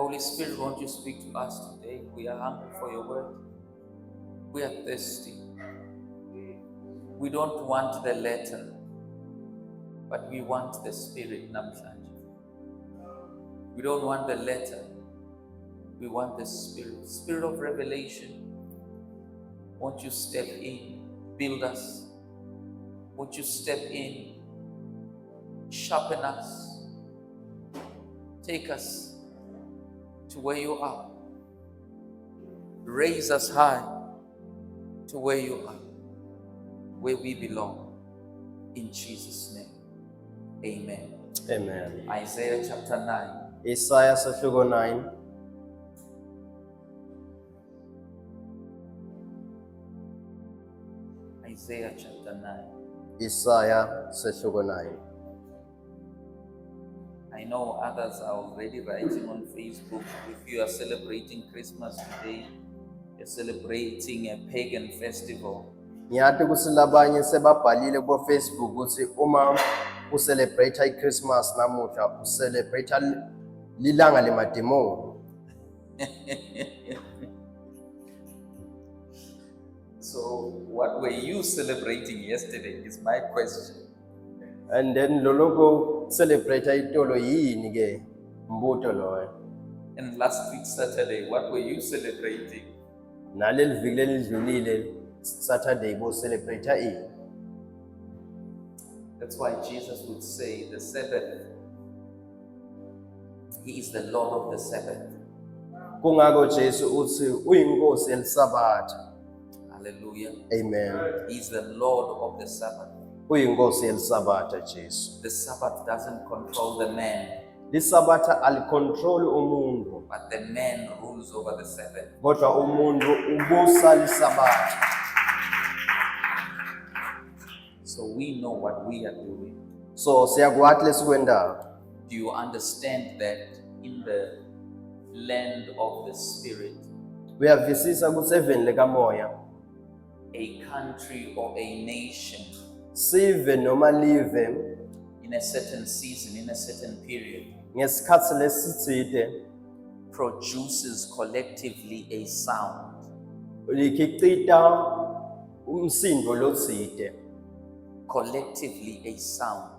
Holy Spirit, won't you speak to us today? We are hungry for your word. We are thirsty. We don't want the letter, but we want the Spirit, namhlanje. We don't want the letter. We want the Spirit. Spirit of revelation. Won't you step in? Build us. Won't you step in? Sharpen us. Take us to where you are. Raise us high to where you are, where we belong. In Jesus' name. Amen. Amen. Isaiah chapter 9. Isaiah sehluko 9. Isaiah chapter 9. Isaiah sehluko 9. I know others are already writing on Facebook. If you are celebrating Christmas today, you're celebrating a pagan festival. Ngiyathi kusilabanye sebabhalile ku Facebook ukuthi uma ucelebrate iChristmas namuhla ucelebrate lilanga lemademoni. So what were you celebrating yesterday is my question. And then loloko celebrate itolo yini ke mbuto loyo. And last week Saturday, what were you celebrating? Naleli viki lelidlulile Saturday bo celebrate ini. That's why Jesus would say the Sabbath, He is the Lord of the Sabbath. Kungako Jesu uthi uyinkosi elisabatha. Hallelujah. Amen. He is the Lord of the Sabbath. Uyinkosi elisabatha Jesu. The Sabbath doesn't control the man, Lisabatha alicontrol umuntu, but the man rules over the Sabbath. kodwa umuntu ubusa lisabatha. So we know what we are doing. So siyakwathi lesikwendayo. Do you understand that in the land of the Spirit, Uyavisisa kuseveni lekamoya, a country or a nation sive noma live in a certain season, in a certain period, ngesikhathi lesitsite produces collectively a sound. likhicita umsindo lotsite, Collectively a sound.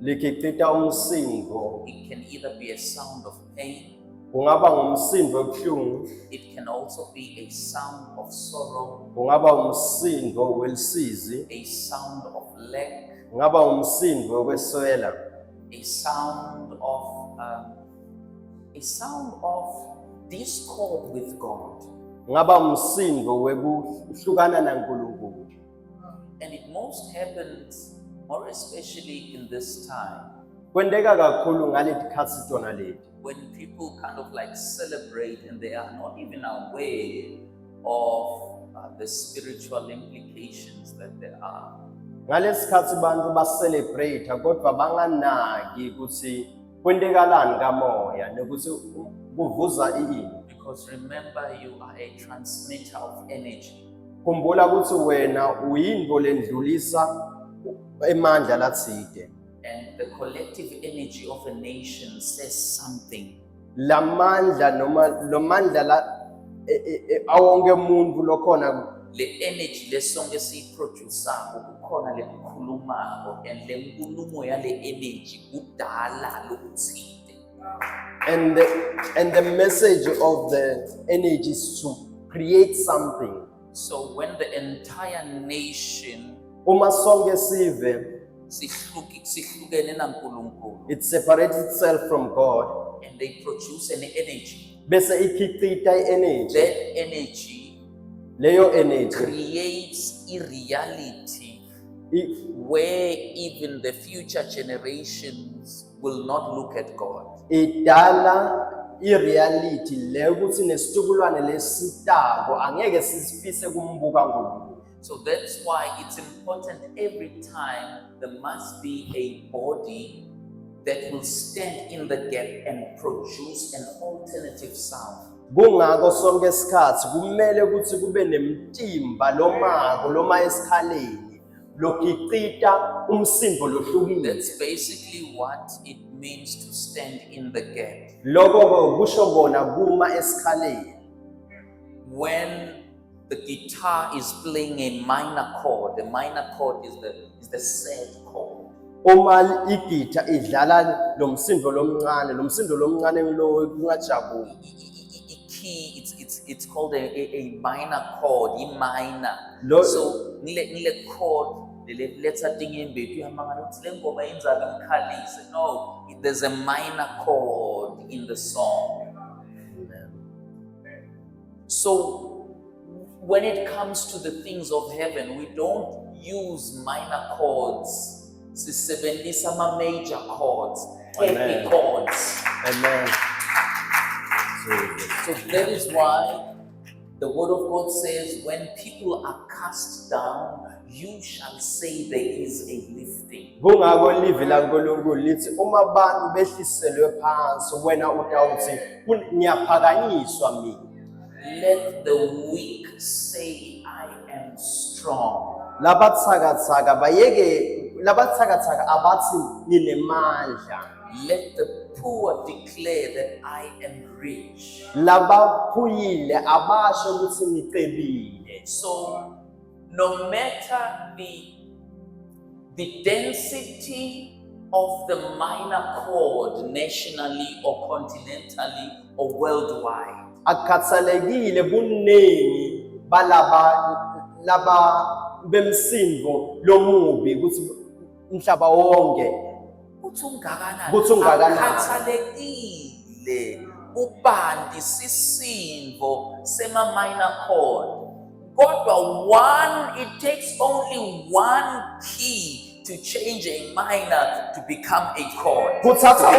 likhicita umsindo. It can either be a sound of pain, Kungaba ngumsindo obuhlungu, it can also be a sound of sorrow, kungaba umsindo welisizi, a sound of lack, kungaba umsindo wokweswela, a sound of discord with God. kungaba umsindo wekuhlukana naNkulunkulu. And it most happens, more especially in this time, Kwendeka kakhulu ngaleti khatsi tona leti, when people kind of like celebrate and they are not even aware of the spiritual implications that there are. ngalesikhatsi bantu baselebrate kodwa banganaki ukuthi kwentekalani kamoya nekuthi kuvuza ini. Because remember, you are a transmitter of energy. Khumbula ukuthi wena uyinto lendlulisa emandla latsite. And the collective energy of a nation says something. Lamandla noma lomandla la awonke umuntu lokhona, Le energy lesonke siyiproduceako kukhona lekukhulumako, and le nkulumo yale energy kudala lokuthile. and the message of the energy is to create something. So when the entire nation Uma sonke sive sihlukene naNkulunkulu, it separates itself from God, and they produce an energy, bese ikhicita energy, that energy leyo energy creates a reality where even the future generations will not look at God. idala ireality leyo ukuthi nesitukulwane lesitako angeke sisifise kumbuka ngoNkulunkulu. So that's why it's important every time there must be a body that will stand in the gap and produce an alternative sound. Kungako sonke isikhathi kumele ukuthi kube nemtimba lomako loma esikhaleni lokhicita umsindo lohlukile. That's basically what it means to stand in the gap. Lokho kusho kona kuma esikhaleni. When the guitar is playing a minor chord, the minor chord is the sad chord. Uma igitha idlala lomsindo lomncane lo kungajabuli. Key, it's called a minor chord, E minor. So nile chord let's thing in between. No, there's a minor chord in the song. So when it comes to the things of heaven, we don't use minor chords. Sisebenzisa ama major chords, heavy chords. Amen. So that is why the word of God says, when people are cast down, you shall say there is a lifting. Kungako livi laNkulunkulu lithi uma abantu behliselwe phansi wena utawuthi ngiyaphakanyiswa mina. Let the weak say I am strong. Labathakathaka abathi nginemandla. Let the poor declare that I am rich. Labaphuyile abasho ukuthi ngicebile. So no matter the density of the minor chord nationally or continentally or worldwide, Akhathalekile buningi laba bemsindo lomubi ukuthi umhlaba wonke akhathalekile ubandi sisindvo sema minor chord, kodwa it takes only one key to change a minor to become a chord, kuthatha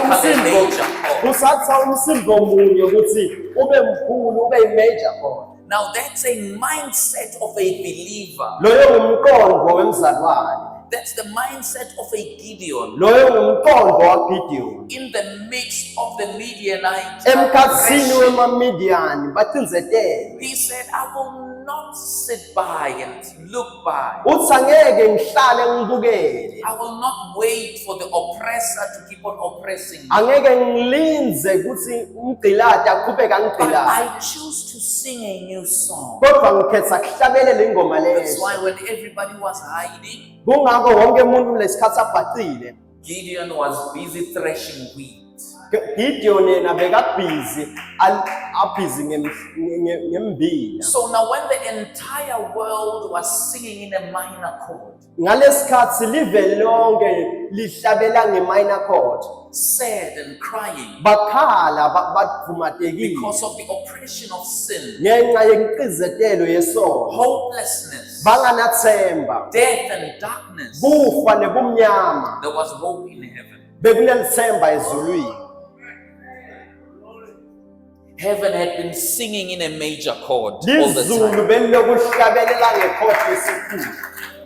umsindo munye ukuthi ube mkhulu ube major chord. Now that's a mindset of a believer. Loyo ngumqondo wemzalwane. That's the mindset of a Gideon. Loyo ngumqondo waGideon. In the midst of the Midianites, Emkhatsini wemaMidian baqinzetela. he said, I will not sit by and look by. Uthi angeke ngihlale ngibukele. I will not wait for the oppressor to keep on oppressing me. Angeke ngilinze ukuthi umgciladi aqhubeke But angigcilaze. I choose to sing a new song. Kodwa ngikhetha kuhlabelela ingoma That's leyo. why when everybody was hiding, Kungakho wonke umuntu lesikhathi abhacile. Gideon was busy threshing wheat. Gideon yena bekabhizi ngembila. So now when the entire world was singing in a minor chord, Ngalesikhathi live lonke lihlabela nge-minor chord. sad and crying Bakhala bavumatekile because of the oppression of sin, ngenxa yenqizetelo yesono. hopelessness, Banganathemba, death and darkness, kufa nebumnyama. there was hope in heaven. Bekunelithemba ezulwini. Heaven had been singing in a major chord all the time. Lizulu belilokuhlabelela ngekhodi esikhulu.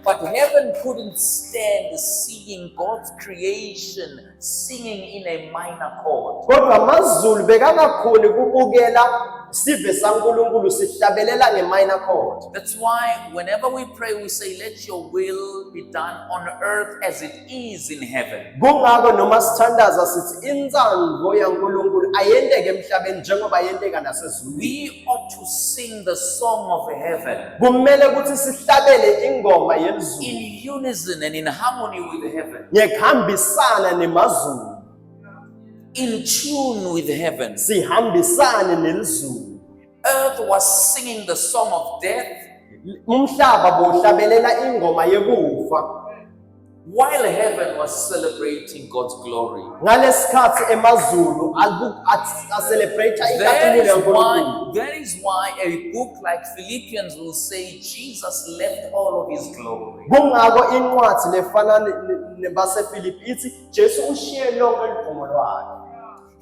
But heaven couldn't stand seeing God's creation singing in a minor chord. Kodwa amazulu bekangakhoni kubukela sive saNkulunkulu sihlabelela nge-minor chord. That's why whenever we pray, we say, let your will be done on earth as it is in heaven. Kungakho noma sithandaza sithi intsandvo yaNkulunkulu ayenteke emhlabeni njengoba yenteka nasezulwini. We ought to sing the song of heaven Kumele ukuthi sihlabele ingoma yelizulu in unison and in harmony with heaven, ngekuhambisana nemazulu. in tune with heaven. Sihambisane nelizulu. Earth was singing the song of death, Umhlaba bohlabelela ingoma yekufa. while heaven was celebrating God's glory. Ngalesikhathi emazulu celebrate inkazimulo yaNkulunkulu. That is why a book like Philippians will say Jesus left all of his glory. Kungakho incwadi lefana nebaseFilipi ithi Jesu ushiye lonke igqumo lwakhe.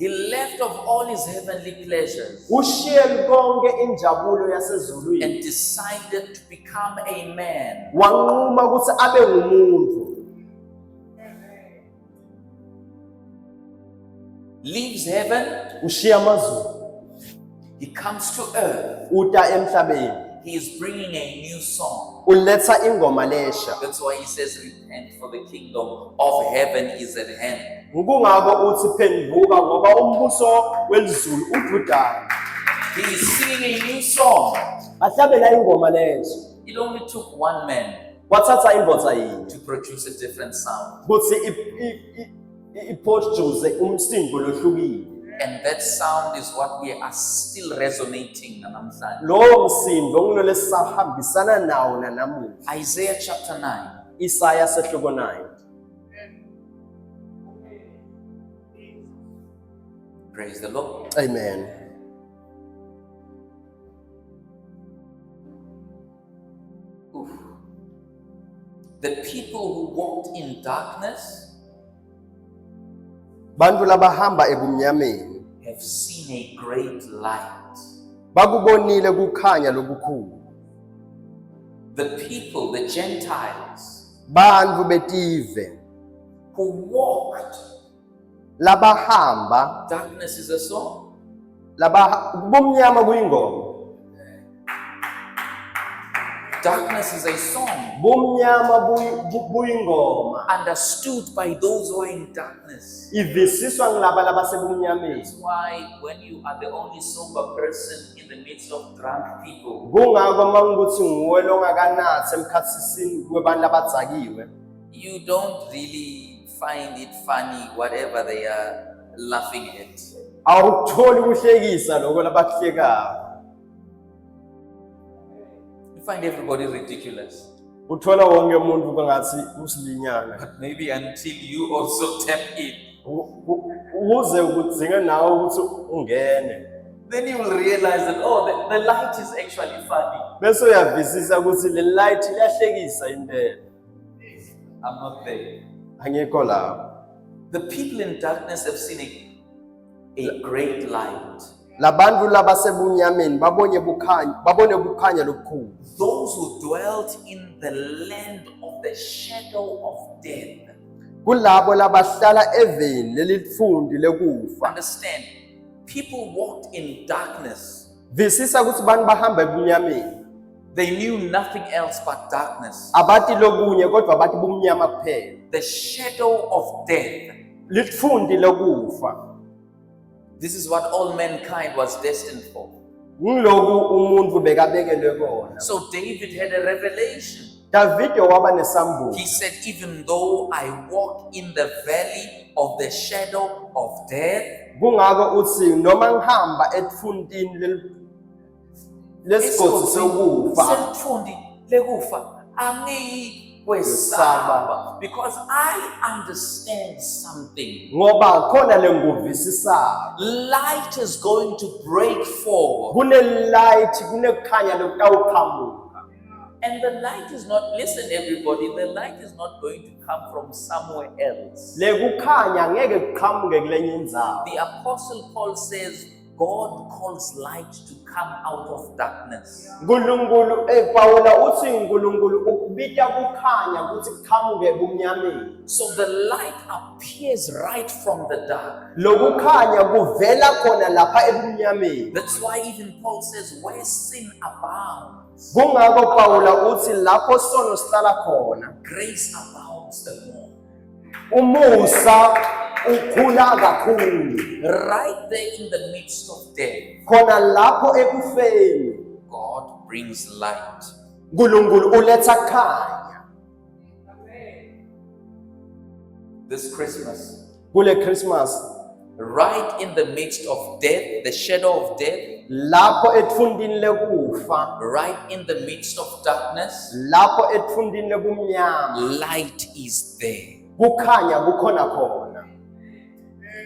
He left of all his heavenly pleasures Ushiye konke injabulo yasezulwini. and decided to become a man. Wanquma ukuthi abe ngumuntu. Leaves heaven, Ushiya amazulu. he comes to earth. Uta emhlabeni. He is bringing a new song. Uletha ingoma lesha. That's why he says, repent, for the kingdom of heaven is at hand. Ngakho uthi phenduka ngoba umbuso welizulu ududana. He is singing a new song. Bahlabela ingoma lezo. It only took one man Wathatha indoda yinye to produce a different sound. kuthi iproduce umsindo lohlukile. And that sound is what we are still resonating namhlanje. Lowo msindo ngilole sisahambisana nawo nanamuhla. Isaiah chapter 9. Isaya sehloko 9. Praise the Lord. Amen. Oof. The people who walked in darkness Bantu labahamba ebumnyameni have seen a great light. bakubonile kukhanya lokukhulu. The people, the Gentiles, Bantu betive who walked, labahamba darkness is a song. bumnyama kuyingoma. Darkness is a song Bumnyama buyingoma. understood by those who are in darkness. Ivisiswa ngilaba labasebumnyameni. That's why when you are the only sober person in the midst of drunk people, Kungakho mangukuthi nguwe longakanathi emkhatsisini kwebantu labadzakiwe, you don't really find it funny whatever they are laughing at. awukutholi kuhlekisa lokho labakuhlekayo. You find everybody ridiculous. Uthola wonke umuntu kwangathi usilinyana. But maybe until you also tap in, Uze ukudzinga nawe ukuthi ungene. then you will realize that, oh, the light is actually funny. Bese uyavisisa ukuthi le light liyahlekisa impela. I'm not there. Angikho lapho. The people in darkness have seen a great light. Labantu labasebumnyameni babone kukhanya lokukhulu. Those who dwelt in the land of the shadow of death. Kulabo labahlala eveni lelifundi lekufa. Understand, people walked in darkness. Visisa ukuthi bantu bahamba ebumnyameni. They knew nothing else but darkness. Abati lokunye kodwa bathi bumnyama kuphela. The shadow of death. Lifundi lokufa. This is what all mankind was destined for. Ngiloku umuntu bekabekelwe kona. So David had a revelation. David waba nesambulo. He said, even though I walk in the valley of the shadow of death, Kungako uthi noma ngihamba etfundini lesigodi sokufa. selfundi lekufa angiyikwesaba, because I understand something. Ngoba khona lenguvisisa. Light is going to break forward. Kune light, kunekukhanya lokutawuqhamuka. And the light is not, listen everybody, the light is not going to come from somewhere else. Lekukhanya ngeke kuqhamuke kulenye indzawo. The Apostle Paul says, God calls light to come out of darkness. Nkulunkulu Paula uthi uNkulunkulu ukubita kukhanya ukuthi kuqhamuke ebumnyameni. So the light appears right from the dark. Lokukhanya kuvela khona lapha ebumnyameni. That's why even Paul says, where sin abounds, Kungakho Paula uthi lapho sono sihlala khona, grace abounds the more. umusa ukhula kakhulu. Right there in the midst of death, Khona lapho ekufeni, God brings light. uNkulunkulu uletha khanya. This Christmas, Kule Christmas, right in the midst of death, the shadow of death, lapho etfundini lekufa, right in the midst of darkness, lapho etfundini lebumnyama, light is there. kukhanya kukhona khona.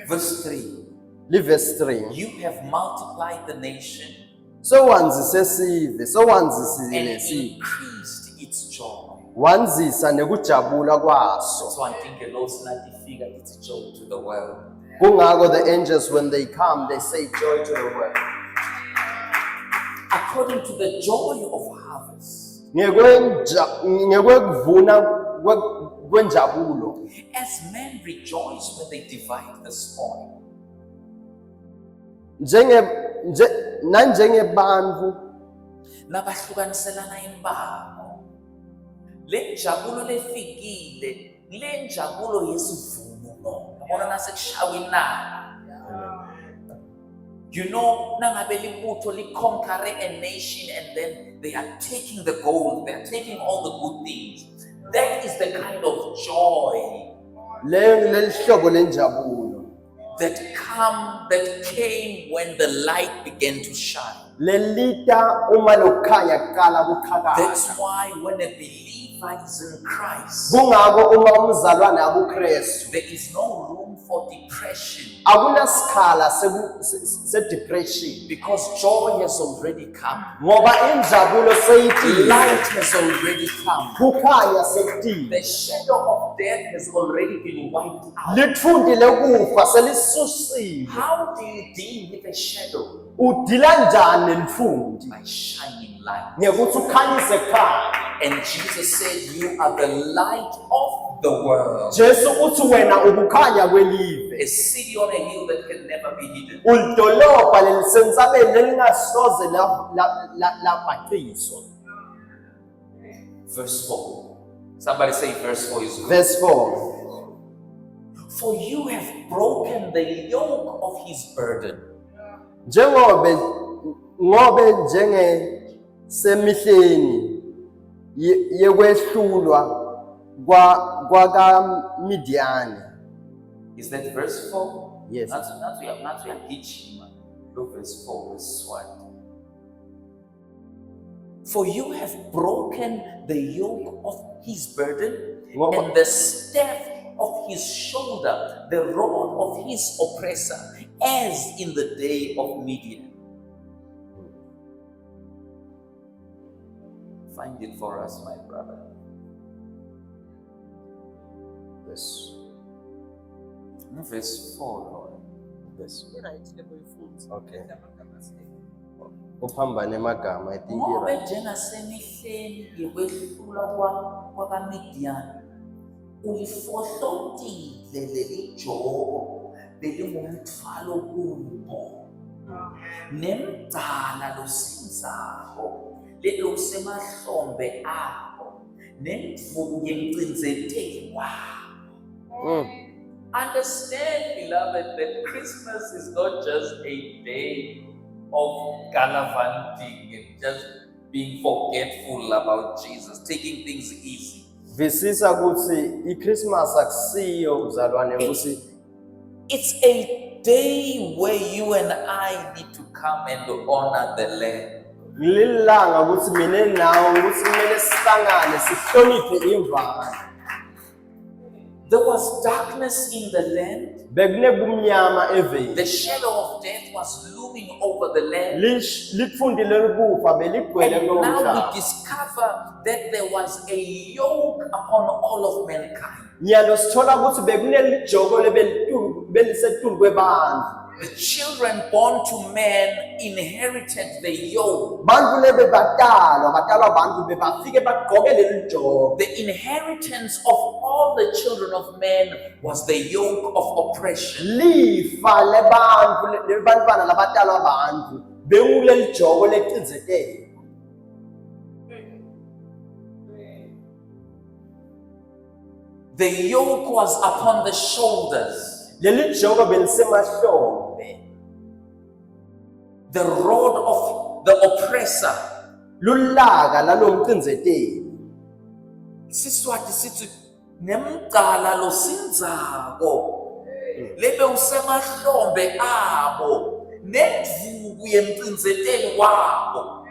Verse 3, Verse 3. you have multiplied the nation So wanzise sive, so and wanzisile sive. increased its joy. Wanzisa nekujabula kwaso. So I think the Lord figure it's joy to the world. Kungako the angels when they come, they say joy to the world. According to the joy of harvest, Ngekwekuvuna kwenjabulo. as men rejoice when they divide the spoil, Nanjengebantfu nabahlukaniselana imbango, le njabulo lefikile, le njabulo yesivuno noma. yabona nasekushaweni na. You know, nangabe libutho liconquer a nation and then they are taking the gold, they are taking all the good things. That is the kind of joy lelihlobo lenjabulo that came when the light began to shine. lelita uma lokukhanya kuqala kuqhakaza. That's why when a believer is in Christ, Kungako uma umzalwane akuKristu there is no room for depression akunasikhala se-depression because joy has already come. ngoba injabulo seyitile, Light has already come. kukhanya sekutile, The shadow of death has already been wiped out. lithundile kufa selisusiwe. How do you deal with a shadow? Udila njani nelifundi? By shining light. Ngekuthi ukhanyise ekhaya. And Jesus said, you are the light of the world. Jesu uthi wena ukukhanya kwelive. A city on a hill that can never be hidden. Ulidolobha lelisentsabeni lelingasoze labhaciswa. Verse 4. Somebody say verse 4 is good. Verse 4. For you have broken the yoke of his burden. Ngobe semihleni yekwehlulwa kwakaMidiyani. Is that verse 4? Yes. Not we are teaching. Look, verse 4, verse 1. For you have broken the yoke of his burden and the staff of his shoulder, the rod of his oppressor, as in the day of Midian. Find it for us, my brother. Verse 4, Lord. Verse 4. Okay. Uphambane amagama, I think you're Ngoba right. njengasemihleni yekwehlula kwakaMidiyani ulifohlotile leli jobo belingumthwalo kubo nemigcala losinzayo lelusemahlombe abo nemvubu yemcinzeteli wabo. Understand, beloved, that Christmas is not just a day of gallivanting and just being forgetful about Jesus, taking things easy. Visisa ukuthi iChristmas akusiyo uzalwane ukuthi It's a day where you and I need to come and honor the Lamb. lilanga ukuthi mina nawe ukuthi kumele sihlangane sihloniphe imvana. There was darkness in the land. Bekunebumnyama eveni. The shadow of death was looming over the land. Lifundile ukufa beligcwele And now komhlaba. we discover that there was a yoke upon all of mankind. Nyalo sithola ukuthi bekunelijoko belisetulu kwebantu. The children born to men inherited the yoke. Bantu lebe batalwa abantu bebafike bagqoke leli joko. The inheritance of all the children of men was the yoke of oppression. Lifa lebantwana labatalwa abantu bekuleli joko lecinzetelo. The yoke was upon the shoulders. Leli joko belisemahlombe. The rod of the oppressor. Lulaga lalomcinzeteli. Siswati sithi nemgcala losinzako lebe usemahlombe abo nemvubu yemcinzeteli wabo.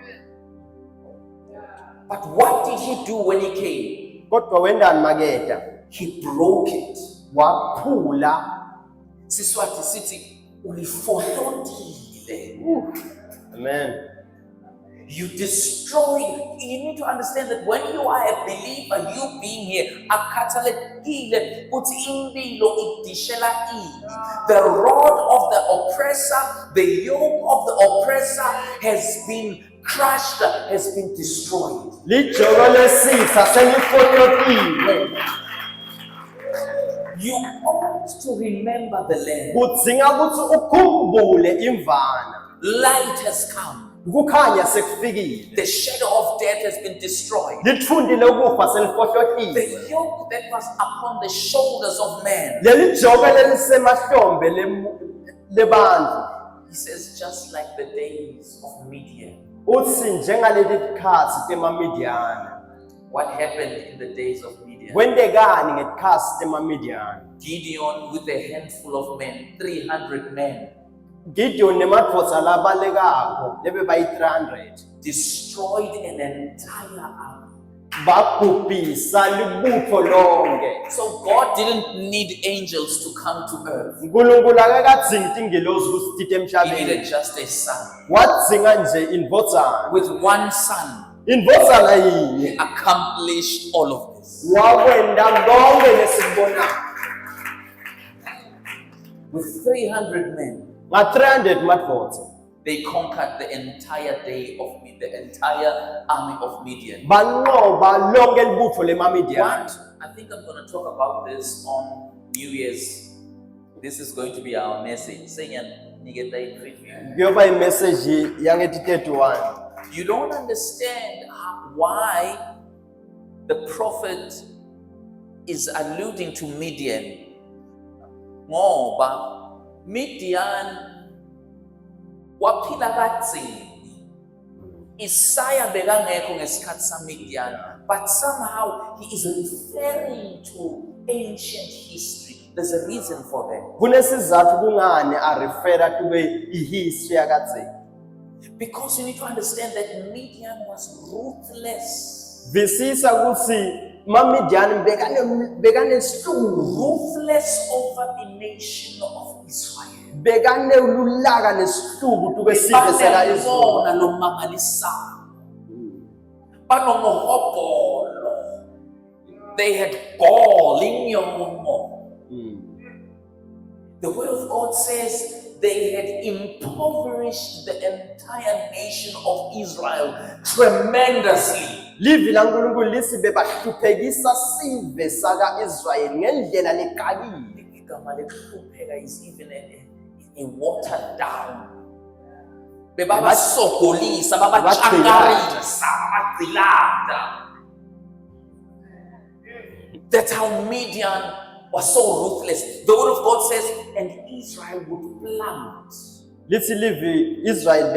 But what did he do when he came? Kodwa wendani makeda? He broke it. Waphula. Siswati sithi ulifohlotile. Amen. You destroy. You need to understand that when you are a believer, you being here, akhathalekile uthi impilo idishela ini. The rod of the oppressor, the yoke of the oppressor has been crushed, has been destroyed. Lijoko lesitha selifohlotile. You ought to remember the land. Kudzinga ukuthi ukhumbule imvana. Light has come. Kukhanya sekufikile. The shadow of death has been destroyed. Lithundi lokufa selifohlotile. The yoke that was upon the shoulders of man. Leli joke lelisemahlombe lebantu. He says, just like the days of Midian. Uthi njengaleli tikhathi temaMidian. What happened in the days of Midian? Kwendekani ngetikhathi temaMidian? Gideon with a handful of men, 300 men, Gideon nemadvodza labalekako lebe bayi-300 destroyed an entire army. babhubhisa libutho lonke. So God didn't need angels to come to earth. uNkulunkulu akakadzingi tingelozi kusitite He emhlabeni. needed just a son. Wadzinga nje indvodzana. With one son, Indvodzana yinye accomplished all of this. wakwenda konke lesikubonayo. With 300 men, Nga-300 madvodza they conquered the entire army of Midian. banqoba lonke libutho lemamidiani. I think I'm going to talk about this on New Year's. This is going to be our message. Kuyoba imessage yangeti-31. You don't understand why the prophet is alluding to Midian. Ngoba Midian waphila kadzeni. Isaiah bekangekho ngesikhathi saMidian, but somehow he is referring to ancient history. There's a reason for that. Kunesizathu kungani arefera kube ihistory yakadzeni. Because you need to understand that Midian was ruthless. Visisa kutsi maMidian bekanesihluku. Ruthless over the nation of Israel. Bekanelulaka nesihluku tuke sive sela Israel. Banelona lomangalisayo. Banomohobholo. They had gall, inyongo. The word of God says they had impoverished the entire nation of Israel tremendously. Livi laNkulunkulu lithi bebahluphekisa sive saka Israel ngendlela lekakile. Igama lekuhlupheka is even a watered down. Bebabasogolisa, babachakarisa, babagcilada. That's how Midian was so ruthless. The word of God says, and Israel would plant Lithi livi Israel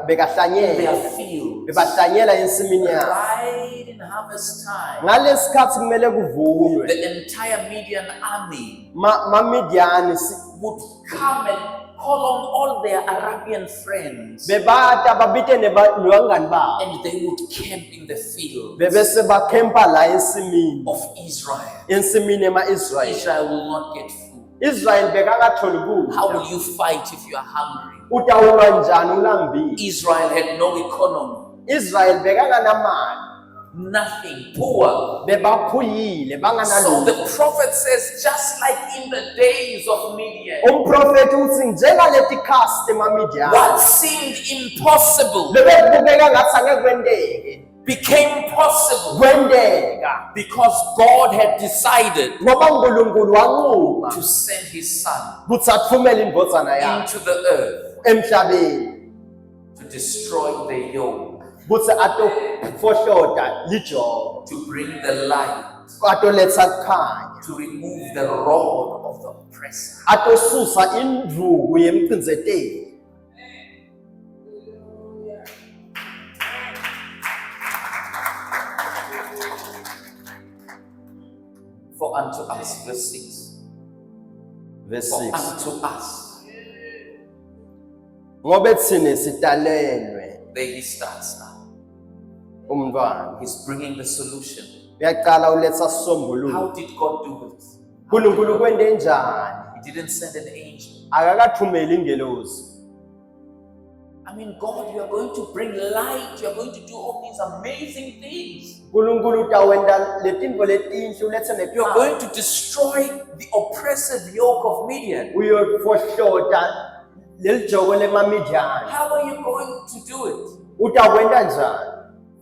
bekahlanyela. their fields Bebahlanyela ensimini yabo. right in harvest time. Ngalesikhathi kumele kuvunwe. The entire Midian army maMidian would come and call on all their Arabian friends, bebata babite nebangani babo. and they would camp in the field Bebese bakhempa la ensimini. of Israel. Ensimini ema-Israel. Israel will not get food. Israel bekangatholi kudla. How will you fight if you are hungry? Utawulwa njani ulambile? Israel had no economy, Israel bekanganamali. nothing, poor. Bebaphuyile So banganalutho. the prophet says, just like in the days of Midian, Umprofeti uthi njengaleti khasi temaMidian. what seemed impossible Lebekubukeka ngathi angeke kwenteke. became possible Kwenteka. because God had decided Ngoba uNkulunkulu wanquma to send his son kuthi athumele indvodzana yakhe into the earth emhlabeni to destroy the yoke, kuthi atofohlota lijobo, to bring the light, atoletha kukhanya, to remove the rod of the oppressor. atosusa indvuku yemchindzeteli. For unto us, verse 6. Verse For 6. unto us. Ngobe thine sitalelwe There he starts now. umntwana. He's bringing the solution. Uyaqala uletha sisombululo. How did God do it? uNkulunkulu kwende njani? He didn't send an angel. Akakathumeli ingelosi. I mean, God, you are going to bring light. You are going to do all these amazing things. uNkulunkulu utawenda letintfo letinhle ulethe You are nekhaya. going to destroy the oppressive yoke of Midian. Uyofohlota lelijoko lemaMidian. How are you going to do it? Utakwenda njani?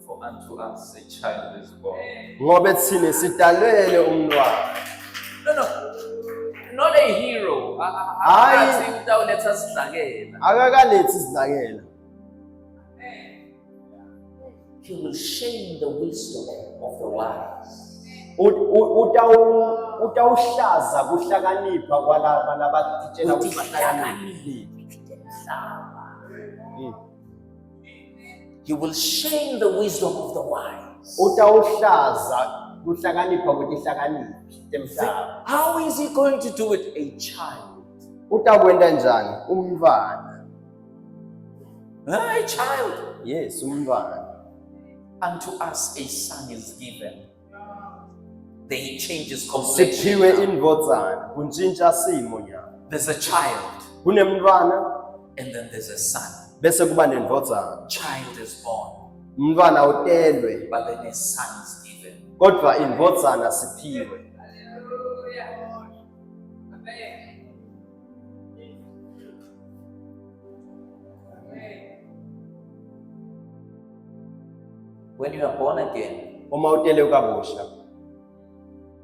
For unto us a child is born. Ngobe thine sitalelwe umntwana. No. not a hero. Hayi. Utawuletha sidlakela. Akakalethi izinakela. He will shame the wisdom of the wise. Utawuhlaza kuhlakanipha kwalaba labatshela ukuthi bahlakaniphile. He will shame the wisdom of the wise. Utawuhlaza kuhlakanipha kwetihlakaniphi temhlaba. How is he going to do it? A child. Utakwenda njani? Umntwana. A child. Yes, umntwana. Unto us a son is given. Then he changes Siphiwe complexion. indvodzana, kuntshintsha simo nyalo. There's a child Kunemntwana and then there's a son. bese kuba nendvodzana. Child is born, Umntwana utelwe, but then a son is given. kodwa indvodzana siphiwe. When you are born again, Uma utelwe kabusha,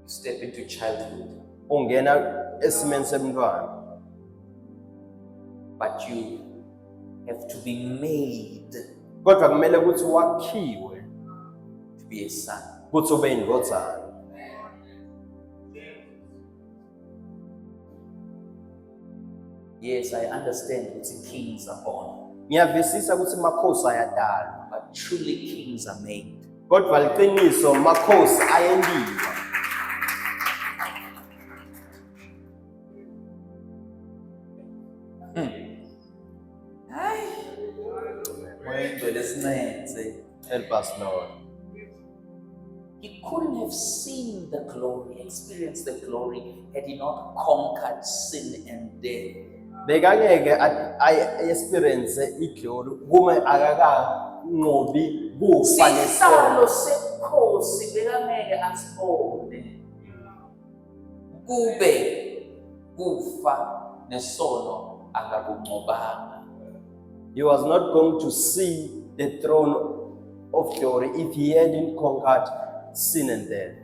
you step into childhood, ungena esimeni semntwana. but you have to be made Kodwa kumele ukuthi wakhiwe to be a son. ukuthi ube indvodzana. Yes, I understand that kings are born, Ngiyavisisa ukuthi makhosi ayadalwa, but truly kings are made. kodwa liqiniso makhosi ayendiwa. Help us, Lord. He couldn't have seen the glory, experienced the glory, had he not conquered sin and death. Bekangeke experience iglory kuma akakanqobi kufa Sihlalo nesono. sekhosi bekangeke asibone. Kube kufa nesono akakunqobanga. He was not going to see the throne of glory if he hadn't conquered sin and death.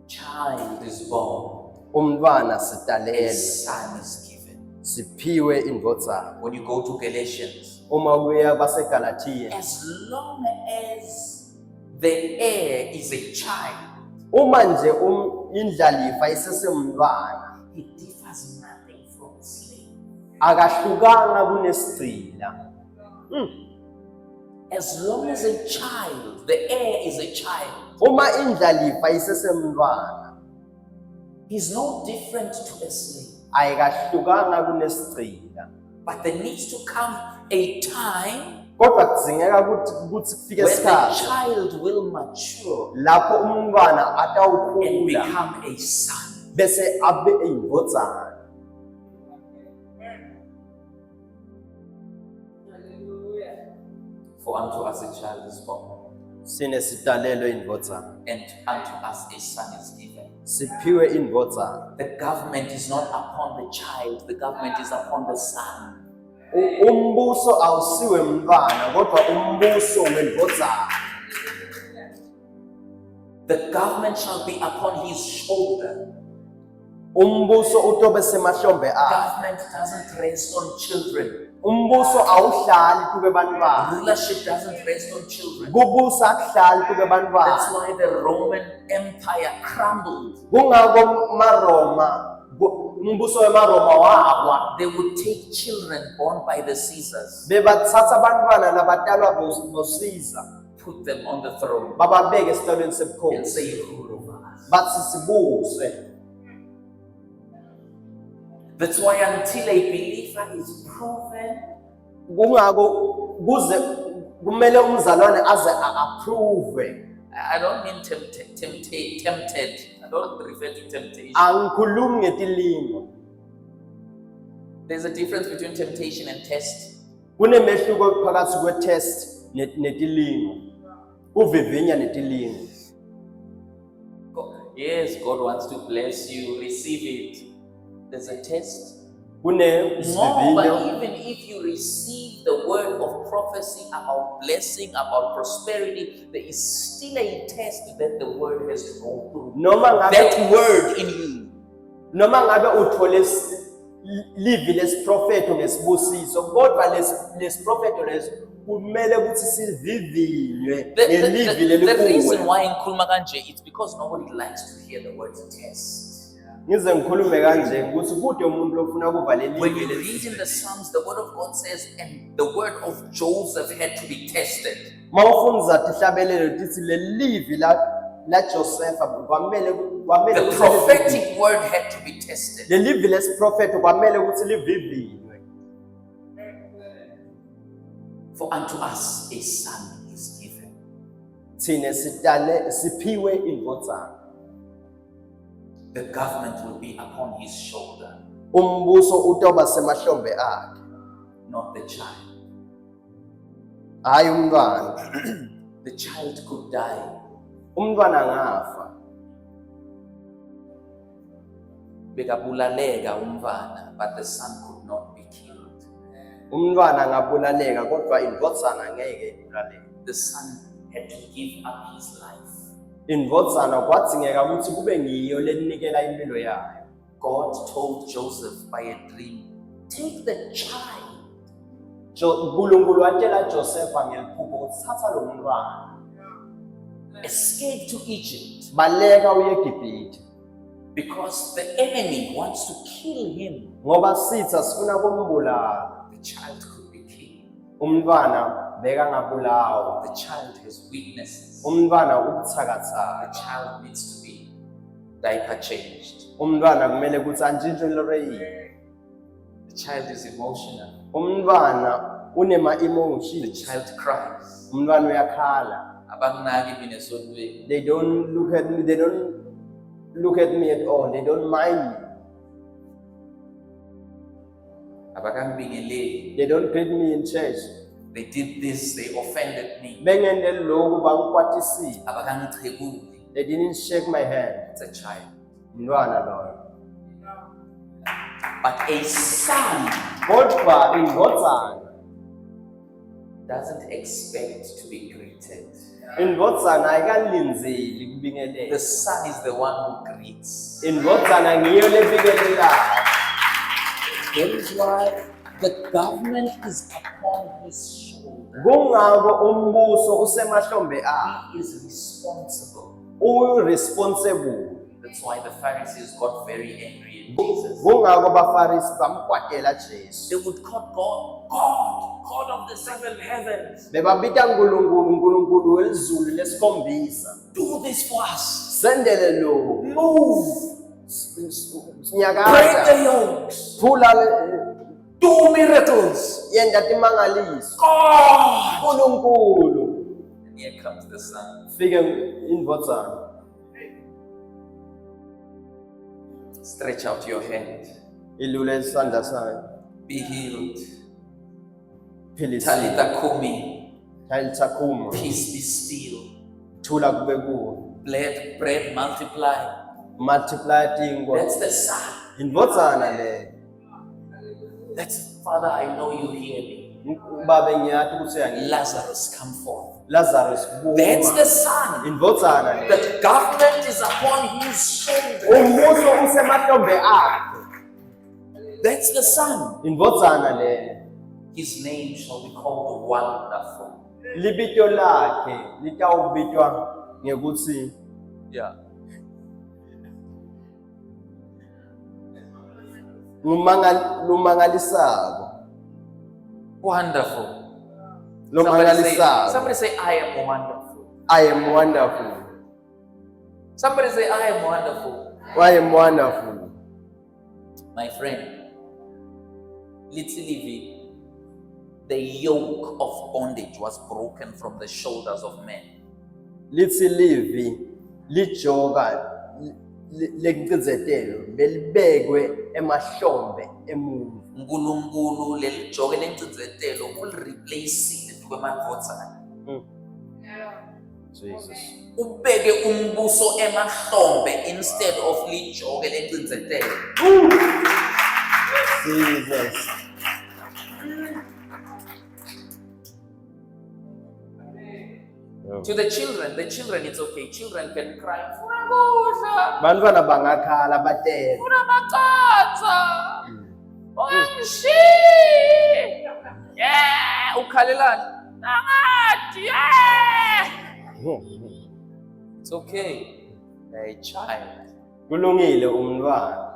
Child is born, Umntwana a sitalelwe, son is given. siphiwe indvodzana. When you go to Galatians, Uma kuya baseGalatia, as long as the heir is a child, uma nje indlalifa isesemntwana, he differs nothing from a slave. akahlukanga kunesigcila. As long as a child, the heir is a child, Uma indlalifa isesemntwana, he's no different to a slave. ayikahlukanga kunesigcila. But there needs to come a time Kodwa kudzingeka ukuthi kufike when the isikhathi child will mature lapho umntwana and atawukhula become a son. bese abe indvodzana. For unto us a child is born, Sine sitalelwe indvodzana, and unto us a son is given. siphiwe indvodzana. The government is not upon the child, the government is upon the son. Umbuso awusiwe mntwana kodwa umbuso wendvodzana. The government shall be upon his shoulder. Umbuso utobe semahlombe akhe. Government doesn't rest on children. Umbuso awuhlali kube bantwana. Rulership doesn't rest on children. Kubusa akuhlali kube That's bantwana. why the Roman Empire crumbled. Kungako maRoma, umbuso weMaroma wawa. They would take children born by the Caesars, Bebathatha abantwana labatalwa boSiza, put them on the throne, bababeke esitolweni and sebukhosi. say, rule over us. Bathi sibuswe. That's why until a believer is proven, Kungako kuze kumele umzalwane aze approve. I don't mean tempted. I don't refer to temptation. Angikhulumi ngetilingo. There's a difference between temptation and test. Kunemehluko phakathi kwetest netilingo. Uvivinya netilingo. Yes, God wants to bless you. Receive it. There's a test. Kune No, isivivinyo. but even if you receive the word of prophecy about blessing, about prosperity, there is still a test that the word has to go through. That word in you. Noma ngabe uthole livi lesiprofeto ngesibusiso kodwa lesiprofeto leso kumele ukuthi sivivinywe ngelivi The reason lelikuwe. why ngikhuluma kanje, it's because nobody likes to hear the word test. Ngize ngikhulume kanje ukuthi kude umuntu ofuna kuva leli When you livi read in the Psalms, the word of God says, and the word of Joseph had to be tested. mawufunza tihlabelelo tithi lelivi la Josepha kwamele The prophetic word had to be tested. lelivi lesiprofeto kwamele ukuthi livivinywe. For unto us a son is given. Thine siphiwe indvodzana. The government will be upon his shoulder, Umbuso utoba semahlombe akhe, not the child. hayi umntwana. The child could die. Umntwana angafa. Bekabulalega umntwana, but the son could not be killed. Umntwana angabulaleka kodwa indvodzana ngeke ibulaleke. The son had to give up his life. Indvodzana kwadzingeka ukuthi kube ngiyo leninikela impilo yayo. God told Joseph by a dream, take the child. uNkulunkulu watshela Josepha ngeliphupho ukuthi thatha lo mntwana. Escape to Egypt. Baleka uye eGibhithe. Because the enemy wants to kill him. Ngoba sitha sifuna kumbulala. The child could be killed. Umntwana beka ngabulawa. The child has weaknesses. Umntwana ubuthakathaka. The child needs to be diaper changed. Umntwana kumele ukuthi antshintshwe yini. The child is emotional. Umntwana unema The emotions. child cries. Umntwana uyakhala. Abanginaki mina esondweni. They don't look at me. They don't look at me at all. They don't mind me. Abakangibingeleli. They don't greet me in church. They did this, they offended me. Bengende lokhu bangikwatisile. Abakangichebuli. They didn't shake my hand. It's a child. Umntwana loyo. But a son Kodwa indvodzana. doesn't expect to be greeted. Indvodzana ayikalinzeli kubingelela. The son is the one who greets. Indvodzana ngiyo lebingelelayo. That is why the government is upon his shoulder. Kungako umbuso usemahlombe akhe. He is responsible. Responsible. That's why the Pharisees got very angry at Jesus. Kungako abafarisi bamkwatela Jesu. They would call God of the seven heavens. Bebabita uNkulunkulu welizulu lesikhombisa. Do this for us. Sendele lo. Move. Break the Nyakaza. yokes. Thula Do miracles. yenda timangaliso. God. uNkulunkulu. And here comes the son. Fike indvodzana. Stretch out your hand. Ilule isandla sakhe. Be healed. Philisa. Talitha kumi. Thayilithakuma. Peace be still. Thula kube kuwe. Bread multiply. Multiply tingwa. That's the son. Indvodzana le. That's Father, I know you hear me. Baba ngiyathi ukuthi uyangizwa. Lazarus, come forth. Lazarus That's buma. the son. Indvodzana le. The government is upon his shoulder. Umbuso usemahlombe akhe. That's the son. Indvodzana le. His name shall be called Wonderful. Libito lakhe litawubitwa ngekuthi Yeah. lumangalisako. Wonderful. Lumangalisako. Somebody say, I am wonderful. I am wonderful. Somebody say, I am wonderful. I am wonderful. My friend, literally, the yoke of bondage was broken from the shoulders of men. Lithi livi lijoka lenkcizetelo belibekwe emahlombe emuntu. uNkulunkulu leli joke lencindzetelo ulireplaceile kwemadvodzana. Jesus. Ubeke umbuso emahlombe instead of lijoke lencindzetelo. Jesus. To the children, it's okay. Children can cry. "Funa kudla, Bantwana bangakhala batele. funa makatsa, ungishiye." Yeah, ukhalelani? Angadi, yeah. It's okay. They're a child, Kulungile umntwana.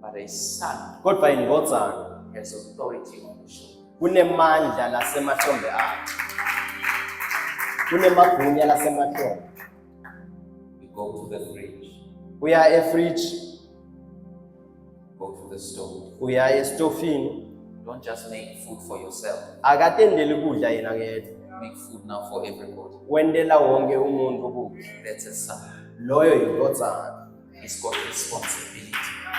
but a son Kodwa indvodzana has authority on the shoulder. kunemandla lasemahlombe akhe. Kunemagunya lasemahlombe. You go to the fridge, Uya efridge, go to the stove. uya estofini. Don't just make food for yourself. Akatendeli kudla yena kedwa. Make food now for everybody. Wendela wonke umuntu kudla. That's a son. Loyo indvodzana. He's got responsibility.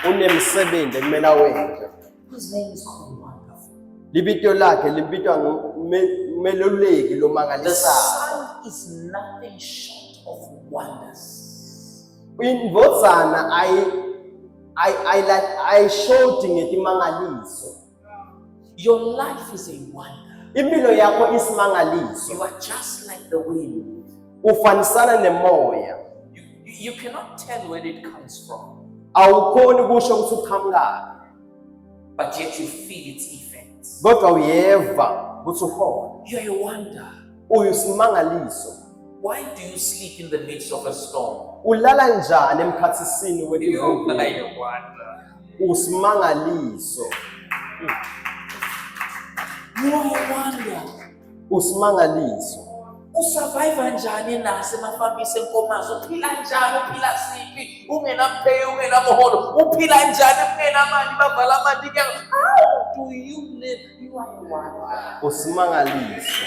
Unemsebenzi ekumele awenze. His name is called Wonderful. Libito lakhe libitwa ngumeluleki The lomangalisayo. son is nothing short of wonders. Indvodzana ayishoti ngetimangaliso. Your life is a wonder. Impilo yakho isimangaliso. You are just like the wind. Ufanisana nemoya. You cannot tell where it comes from, Awukhoni kusho ukuthi uqhamuka. but yet you feel its effects. Kodwa uyeva ukuthi ukhona. You're a wonder. Uyisimangaliso. Why do you sleep in the midst of a storm? Ulala njani emkhathisini You're wetimvula? a wonder. Usimangaliso. You are a wonder. Usimangaliso. Usurvive njani nasemafambisa enkomazi? Uphila njani? Uphila siphi? Ungenapay, ungenamuholo. Uphila njani? Ungenamali, bavala amanti. How do you live? You are a wonder. Usimangaliso.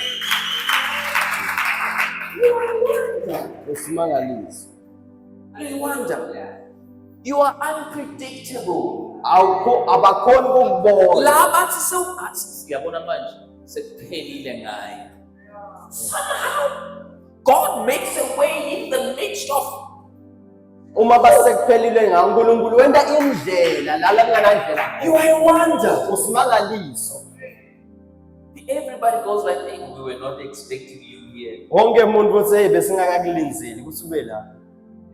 You are a wonder. Usimangaliso. You wonder. You are unpredictable. Abakhoni ukubona. La bathi siyabona manje sekuphelile ngaye. Somehow God makes a way in the midst of. Uma basekuphelile ngaNkulunkulu wenda indlela lala kunganandlela. You are a wonder. Usimangaliso. Everybody goes like, "Hey, we were not expecting you here." Wonke umuntu uthi hey besingakakulinzeli ukuthi ube la.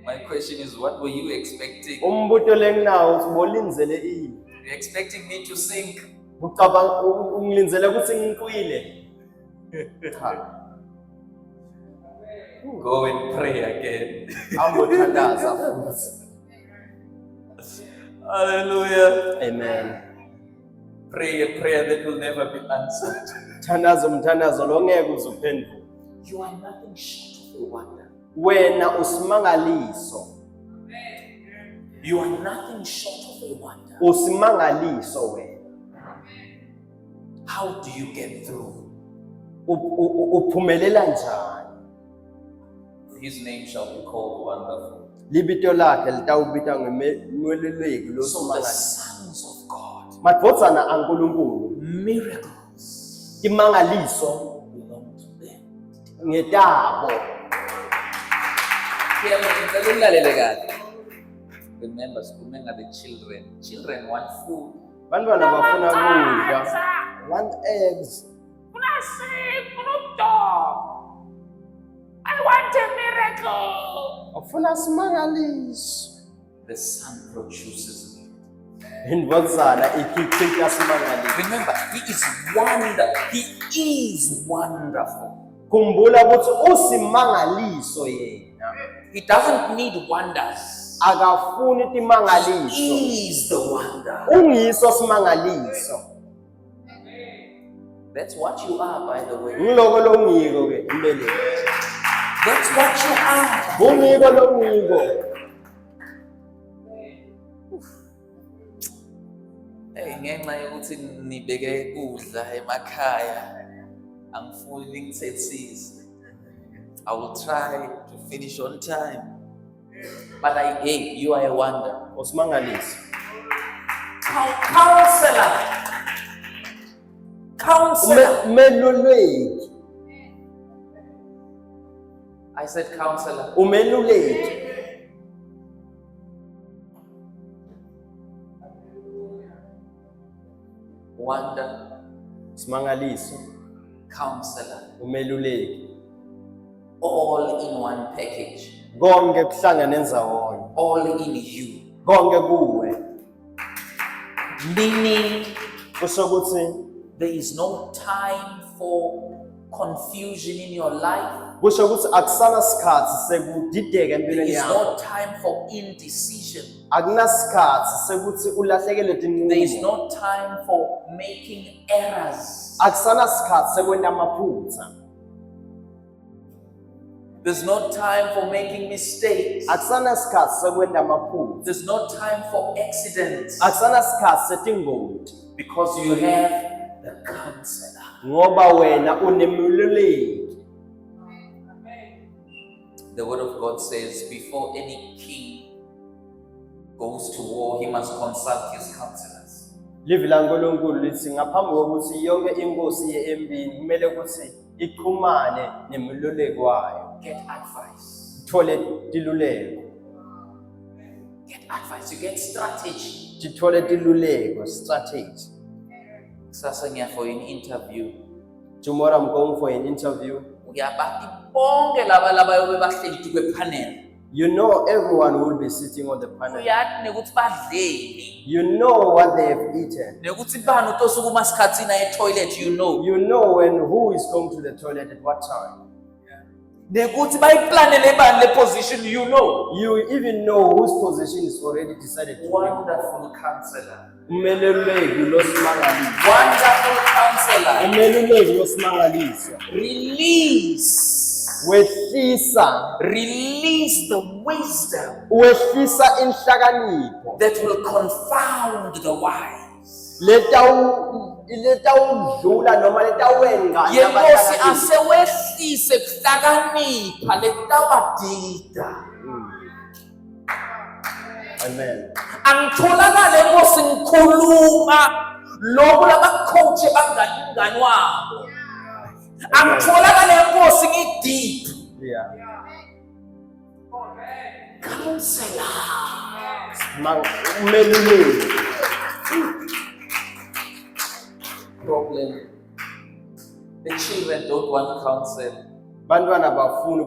My question is, what were you expecting? Umbuto lenginawo uthi bolinzele ini? You're expecting me to sing? Ucabanga ungilinzele ukuthi ngiqwile? Cha. Go and pray again. Ambothandaza futhi. Hallelujah. Amen. Pray a prayer that will never be answered. Thandaza umthandazo lo ngeke uzuphendula. You are nothing short of a wonder. Wena usimangaliso. You are nothing short of a wonder. Usimangaliso wena. How do you get through? Uphumelela njani? His name shall be called Wonderful. Libito lakhe litawubitwa ngemeluleki So the losimangaliso. sons of God, Madvodzana aNkulunkulu miracles imangaliso belong to them. ngetabo. Remember, the children. Children want food. Bantwana bafuna kudla. Want eggs. I want a miracle. Ufuna simangaliso. The son produces it. Indvodzana ikhicita simangaliso. Remember, he is wonder. He is wonderful. Khumbula ukuthi usimangaliso yena. He doesn't need wonders. Akafuni He timangaliso. is the wonder. Ungiso simangaliso. That's what you are, by the way. Ngiloko longiko ke imbeleko. That's what you are. Ungiko longiko. Ngenxa yokuthi nibeke ukudla emakhaya, angifuni ningithethise. I will try to finish on time. But hey, you are a wonder. Usimangaliso. Counselor. Meluleki. I said counselor. Umeluleki. Wonder. Simangaliso. Counselor. Umeluleki. all in one package, konke kuhlangane ndzawonye, all in you. konke kuwe. Meaning, Kusho ukuthi there is no time for confusion in your life. kusho ukuthi akusana sikhathi sekudideka There empilweni is yakho. no time for indecision. Akunasikhathi sekuthi ulahlekele There is tinqumo. no time for making errors. Akusana sikhathi sekwenta amaphutha. There's no time for making mistakes. Akusana sikhathi sekwenta amaphutha. There's no time for accidents. Akusana sikhathi setingoti. Because you have the counselor. Ngoba wena unemluleki. The word of God says, before any king goes to war, he must consult his counselors. Livi laNkulunkulu lithi ngaphambi kokuthi yonke inkosi ye empini kumele ukuthi iqhumane nemluleki wayo. Get advice. Thole tiluleko. Get advice. You get strategy. Tithole tiluleko, strategy. Sasa ngiya for an interview. Tomorrow I'm going for an interview. Uyabathi bonke laba yobe bahleli kwepanel. You know everyone will be sitting on the panel. Uyathi nekuthi badleni. You know what they have eaten. Nekuthi bani utosukuma sikhatsini etoilet, you know. You know when who is going to the toilet at what time. Nekuthi bayiplanele bani le position, you know. You even know whose position is already decided to be. Wonderful counselor. Umeluleki losimangalisa. Wonderful counselor. Umeluleki losimangalisa. Release. Release the wisdom Wehlisa inhlakanipho. that will confound the wise. Letawudlula noma letawenga. Yenkosi asewehlise kuhlakanipha letawadida. Amen. Angitholakale Nkosi ngikhuluma lokho labacoach bangani wabo. Angitholakale Nkosi ngideep. Yeah. Counselor. Umeluleki. Problem. The children don't want counsel. Bantwana bafuna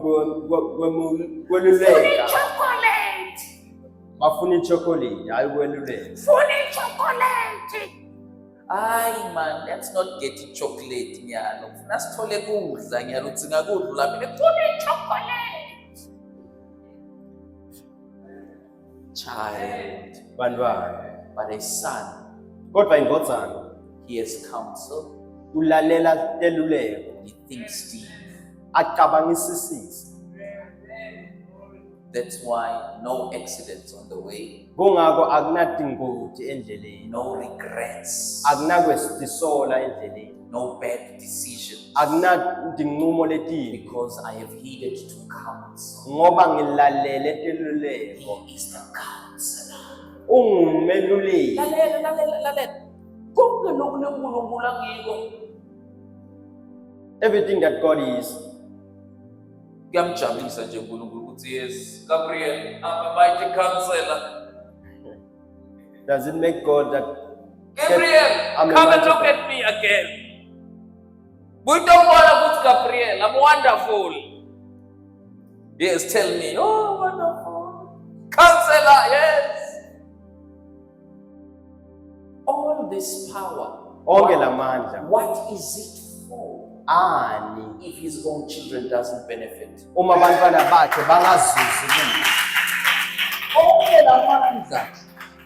kweluleka. Chocolate. Bafuna ichocolate, hayi kweluleka. Funa chocolate. Hayi man, let's not get chocolate nyalo. Ufuna sithole kudla nyalo, udzinga kudla mina funa chocolate. Child, Bantwana. but a son, Kodwa indvodzana he has counsel, ulalela teluleko, he thinks deep. acabangisisisa. That's why no accidents on the way, Kungako akunatingoti endleleni. no regrets, Akunakwestisola endleleni. no bad decisions, Akunatinqumo letibi. because I have heeded to counsel. Ngoba ngilalele teluleko. He is the counselor. Ungumeluleki. Lalela. Konke lokhu lenkulunkulu angiko. Everything that God is. Kuyamjabulisa nje uNkulunkulu ukuthi yes, Gabriel, I'm a mighty counselor. Does it make God that Gabriel, I'm a come and mighty look at me again. We don't want to put Gabriel, I'm wonderful. Yes, tell me, oh, wonderful. Counselor, yes. All this power, onke lamandla what is it for ani if his own children doesn't benefit? uma abantwana bakhe bangazuzi kuyo? Onke lamandla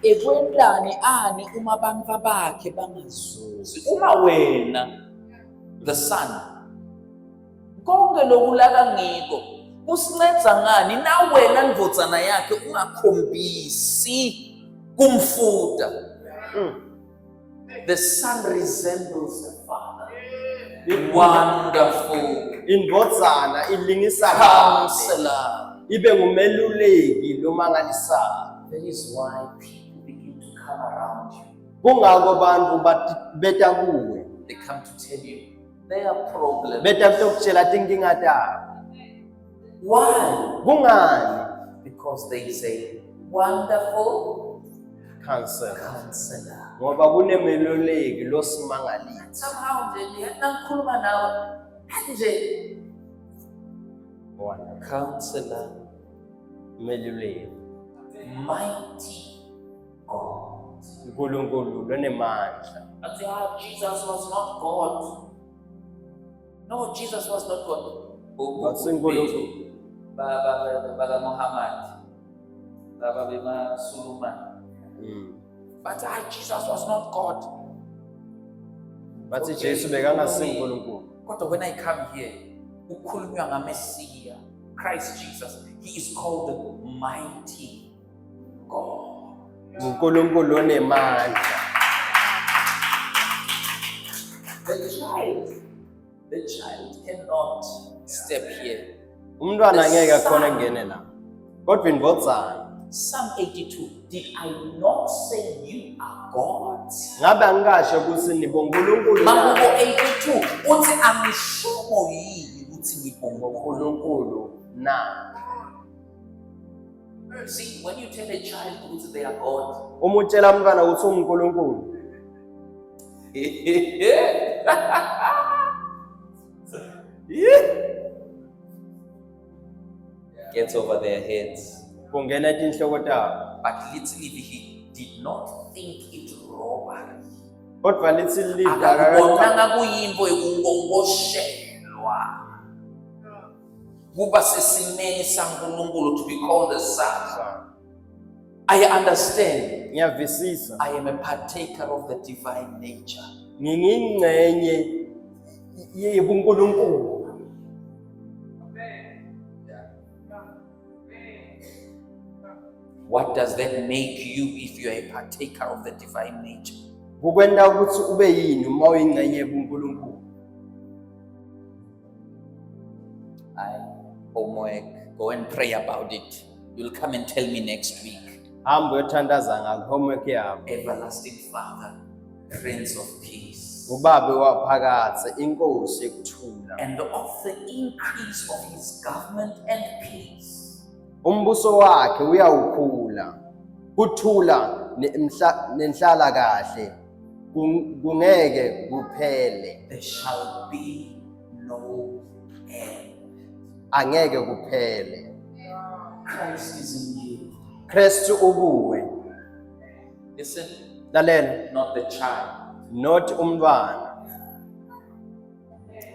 ekwentani ani uma abantwa bakhe bangazuzi? Uma wena the son konke lokulaka ngiko kusinceda ngani na wena ndvodzana yakhe ungakhombisi kumfuda? The son resembles the father. Wonderful Indvodzana ilingisa counselor. ibe ngumeluleki lomangalisayo. That is why people begin to come around you. Kungako bantu beta kuwe. They come to tell you their problem. Beta kutokutshela tinkinga tabo. Why? Kungani? Because they say wonderful Counselor. counselor. Ngoba kunemeluleki losimangalisa. Somehow nje ngikhuluma nawe nje Counselor, Meluleki. mighty God. uNkulunkulu lonemandla. And say, Jesus was not God. No, Jesus was not God. Wasenkulunkulu. Baba Muhammad. Baba Bima Sulaiman. But Jesus was not God. Bathi Jesu bekangasinkulunkulu. But when I come here, ukhulunywa ngaMessiah, Christ Jesus, he is called the mighty God. uNkulunkulu lonemandla. The child cannot step here. Umntwana angeke khona ngene la. Kodwa indvodzana. Psalm 82, did I not say you are gods? Ngabe angikasho ukuthi nibonkulunkulu Mahubo na. 82, uthi angishomo yini uthi Unkulunkulu na. See, when you tell a child uthi they are God, Uma utshela umntwana ukuthi uNkulunkulu, gets over their heads. kungena etinhloko tabo. But literally, he did not think it robbery. Kodwa lithi lidla Akakubonanga kuyinto ekungongoshelwa. Kuba sesimeni saNkulunkulu to be called a son. I understand. Ngiyavisisa. I am a partaker of the divine nature. Ngingingcenye yebunkulunkulu. What does that make you if you are a partaker of the divine nature? Kukwenda ukuthi ube yini uma uyingcenye yebunkulunkulu. Homework, go and pray about it. You'll come and tell me next week. Hamba uyothandaza ngakho homework yabo. Everlasting Father, Prince of Peace, Ubabe waphakathe inkosi ekuthula. and of the increase of his government and peace, Umbuso wakhe uyawukhula. Kuthula nenhlala kahle. Kungeke kuphele. there shall be no end. Angeke kuphele. Christ is in you. Kristu ubuwe. Listen, Lalela. not the child, Not umntwana.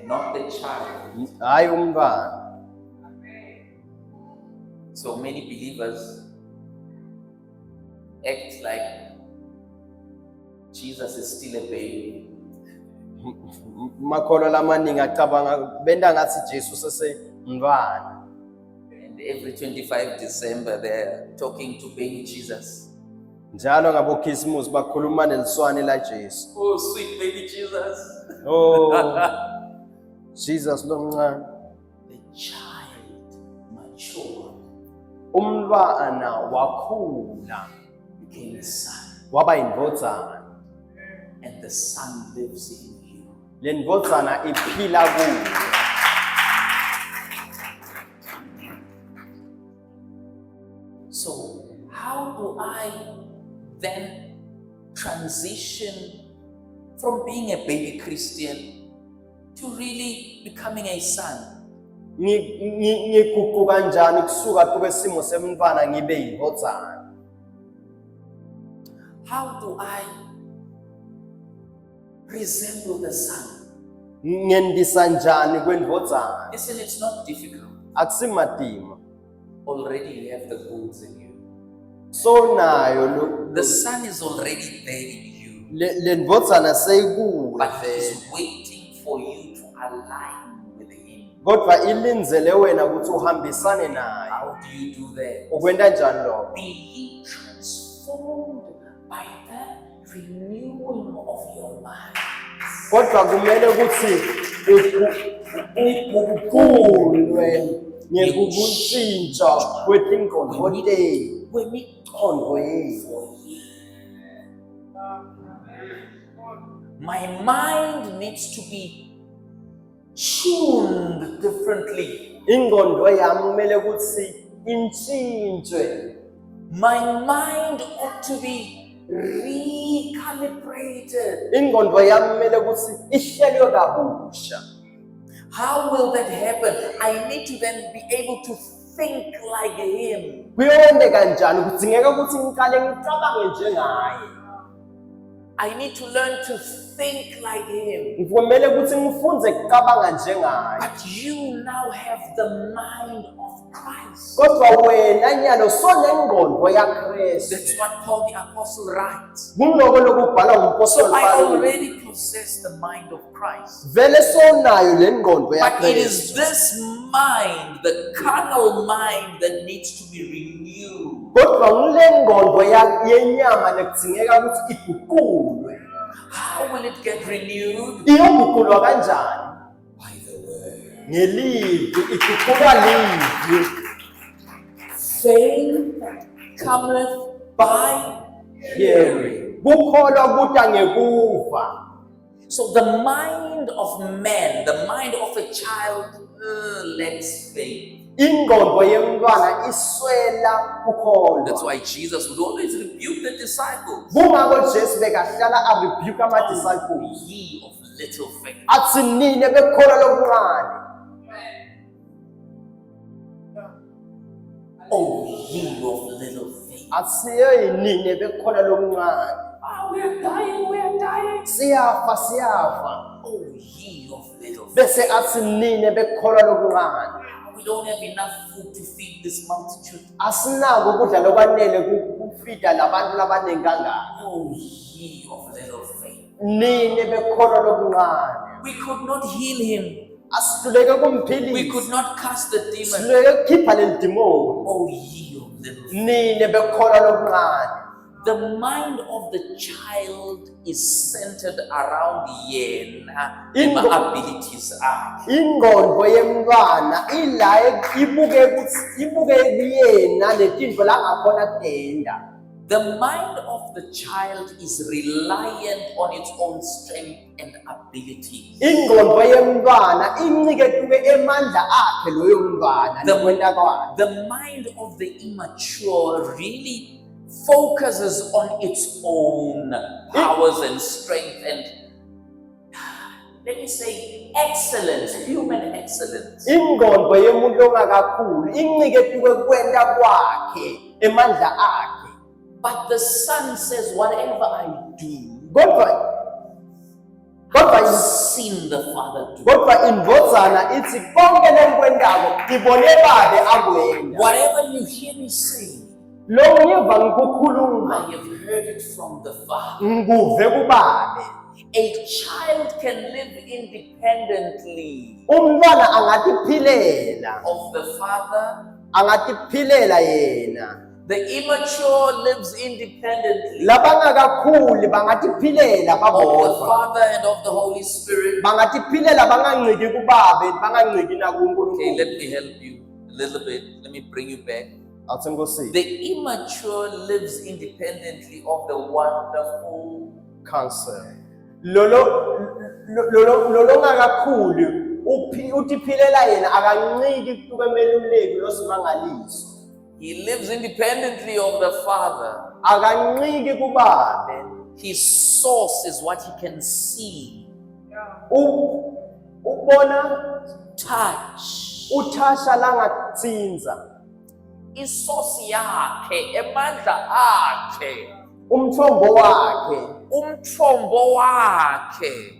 not the child. Hayi umntwana. So many believers act like Jesus is still a baby. Makholwa lamaningi acabanga benda ngathi Jesu sesemntwana. And every 25 December, they're talking to baby Jesus. Njalo ngabokhisimusi bakhuluma neliswane la Jesu. Oh, sweet baby Jesus. Oh, Jesus lomncane. The child matured, Umntwana wakhula, became a son, waba indvodzana. and the son lives in you. Le ndvodzana iphila kuwe. So, how do I then transition from being a baby Christian to really becoming a son? Ngiguquka kanjani kusuka kwesimo semntwana ngibe indvodzana? How do I resemble the son? Ngendisa njani kwendvodzana? Listen, it's not difficult. Akusimadima. Already you have the goods in you. So nayo The son is already there in you, le ndvodzana seyikuwe but vele. he's waiting for you to align with him. Kodwa ilindzele wena ukuthi uhambisane naye. How do you do that? Ukwenda njani lokho? Be ye transformed by the renewing of your mind. Kodwa kumele ukuthi uguqulwe ngekukushintsha kwetingqondo tethu. When we Ingqondo yethu. for you, my mind needs to be tuned differently. Ingqondo yami kumele ukuthi intshintshwe. My mind ought to be recalibrated. Ingqondo yami kumele ukuthi ihlelwe kabusha. How will that happen? I need to then be able to think like him. Kuyonde kanjani kudzingeka ukuthi ngiqale ngicabange njengaye. I need to learn to think like him. Kumele ukuthi ngifunze ukucabanga njengaye. But you now have the mind of Christ. Kodwa wena nyalo sonengqondo yaKristu. That's what Paul the apostle writes. Kuloko lokubhala So umpostoli I Paulo. already possess the mind of Christ. Vele sonayo lengqondo But it is yaKristu. this mind, the carnal mind, that needs to be renewed. Kodwa ngilengqondo yenyama nekudzingeka ukuthi iguqulwe. How will it get renewed? Iyoguqulwa kanjani? By the word. Ngelizwi, iguqulwa lizwi. Faith cometh by hearing. Kukholwa kuta ngekuva. So the mind of man, the mind of a child, lacks faith. Ingqondo yemntwana iswela That's kukholwa. why Jesus would always rebuke the disciples. Kungako Jesu bekahlala arebuke ama-disciples. Ye of little faith. Athi nine bekholwa lokuncane. Oh, ye of little faith. Asiye nine bekholwa lokuncane. We are dying, we are dying. Siyafa. Oh, ye of little faith. Bese athi nine bekholwa lokuncane. We don't have enough food to feed this multitude. Asinako ukudla lokwanele kufida labantu labaningi kangaka. Oh, ye of little faith. Nine bekholwa lokuncane. We could not heal him. Asihluleke We kumphilisa. could not cast the demon. Sihluleke kukhipha leli demoni. Oh, ye of little faith. Nine bekholwa lokuncane. The mind of the child is centered around yena, abilities are. Ingqondo yemntwana ila ibuke kuyena netinto la ngakhona tenda. The mind of the child is reliant on its own strength and ability. Ingqondo yemntwana inciketuke emandla akhe loyo mntwana nokwenta kwakhe. The mind of the immature really focuses on its own powers and strength and, let me say, excellence, human excellence. Ingqondo yemuntu ongakakhulu inciketuke kwenta kwakhe emandla akhe. But the son says, whatever I do, Kodwa I've seen the father do. kodwa indvodzana ithi konke lengikwentako ngibone babe akwenda. Whatever you hear me say, Lo ngiva ngikukhuluma I have heard it from the father. ngikuve kubabe. A child can live independently Umntwana angatiphilela, of the father. angatiphilela yena. The immature lives independently Labangakakhuli bangatiphilela of the babodwa. Father and of the Holy Spirit. Bangatiphilela banganciki kubabe, banganciki Okay, nakuNkulunkulu. let me help you a little bit. Let me bring you back. Athi Nkosi, The immature lives independently of the wonderful. counsel. Lolo ngakakhuli utiphilela yena akanciki kutuke meluleki losimangaliso. He lives independently of the Father. Akanciki kubabe. His source is what he can see, Ubona touch. uthasha langatsinza. Isource yakhe, emandla akhe, Umthombo wakhe. umthombo wakhe.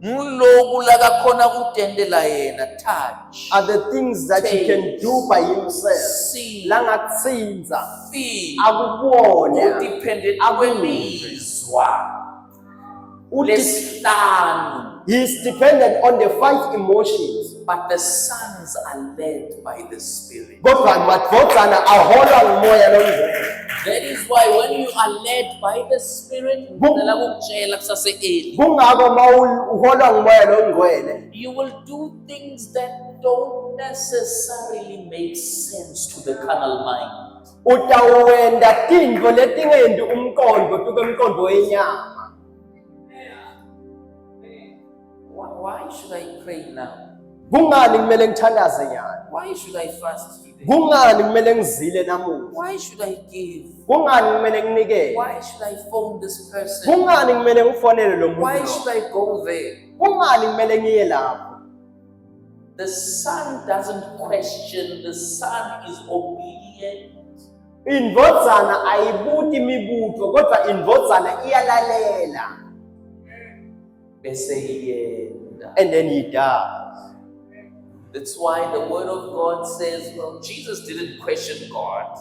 Nguloku lakakhona kutendela yena, touch, Are the things that he can do by himself. see, Langatsinza. feel, Akubone. udependent kwemizwa. Lesihlanu. He is dependent on the 5 emotions. But the sons are led by the Spirit. Kodwa madvodzana aholwa ngumoya longcwele. That is why when you are led by the Spirit, Kungako uholwa ngumoya longcwele, you will do things that don't necessarily make sense to the carnal mind. utawenda tintfo letingendi umqondo tuke umqondo wenyama. Why should I pray now? Kungani kumele ngithandaze nyalo? Why should I fast today? Kungani kumele ngizile namuhla? Why should I give? Kungani kumele nginikele? Why should I phone this person? Kungani kumele ngifonele lo Why muntu should lo? I go there? Kungani kumele ngiye lapho? The son doesn't question, the son is obedient. Indvodzana ayibuti imibuto kodwa indvodzana iyalalela. Bese iyenda. And then he does. That's why the word of God says, well, Jesus didn't question God.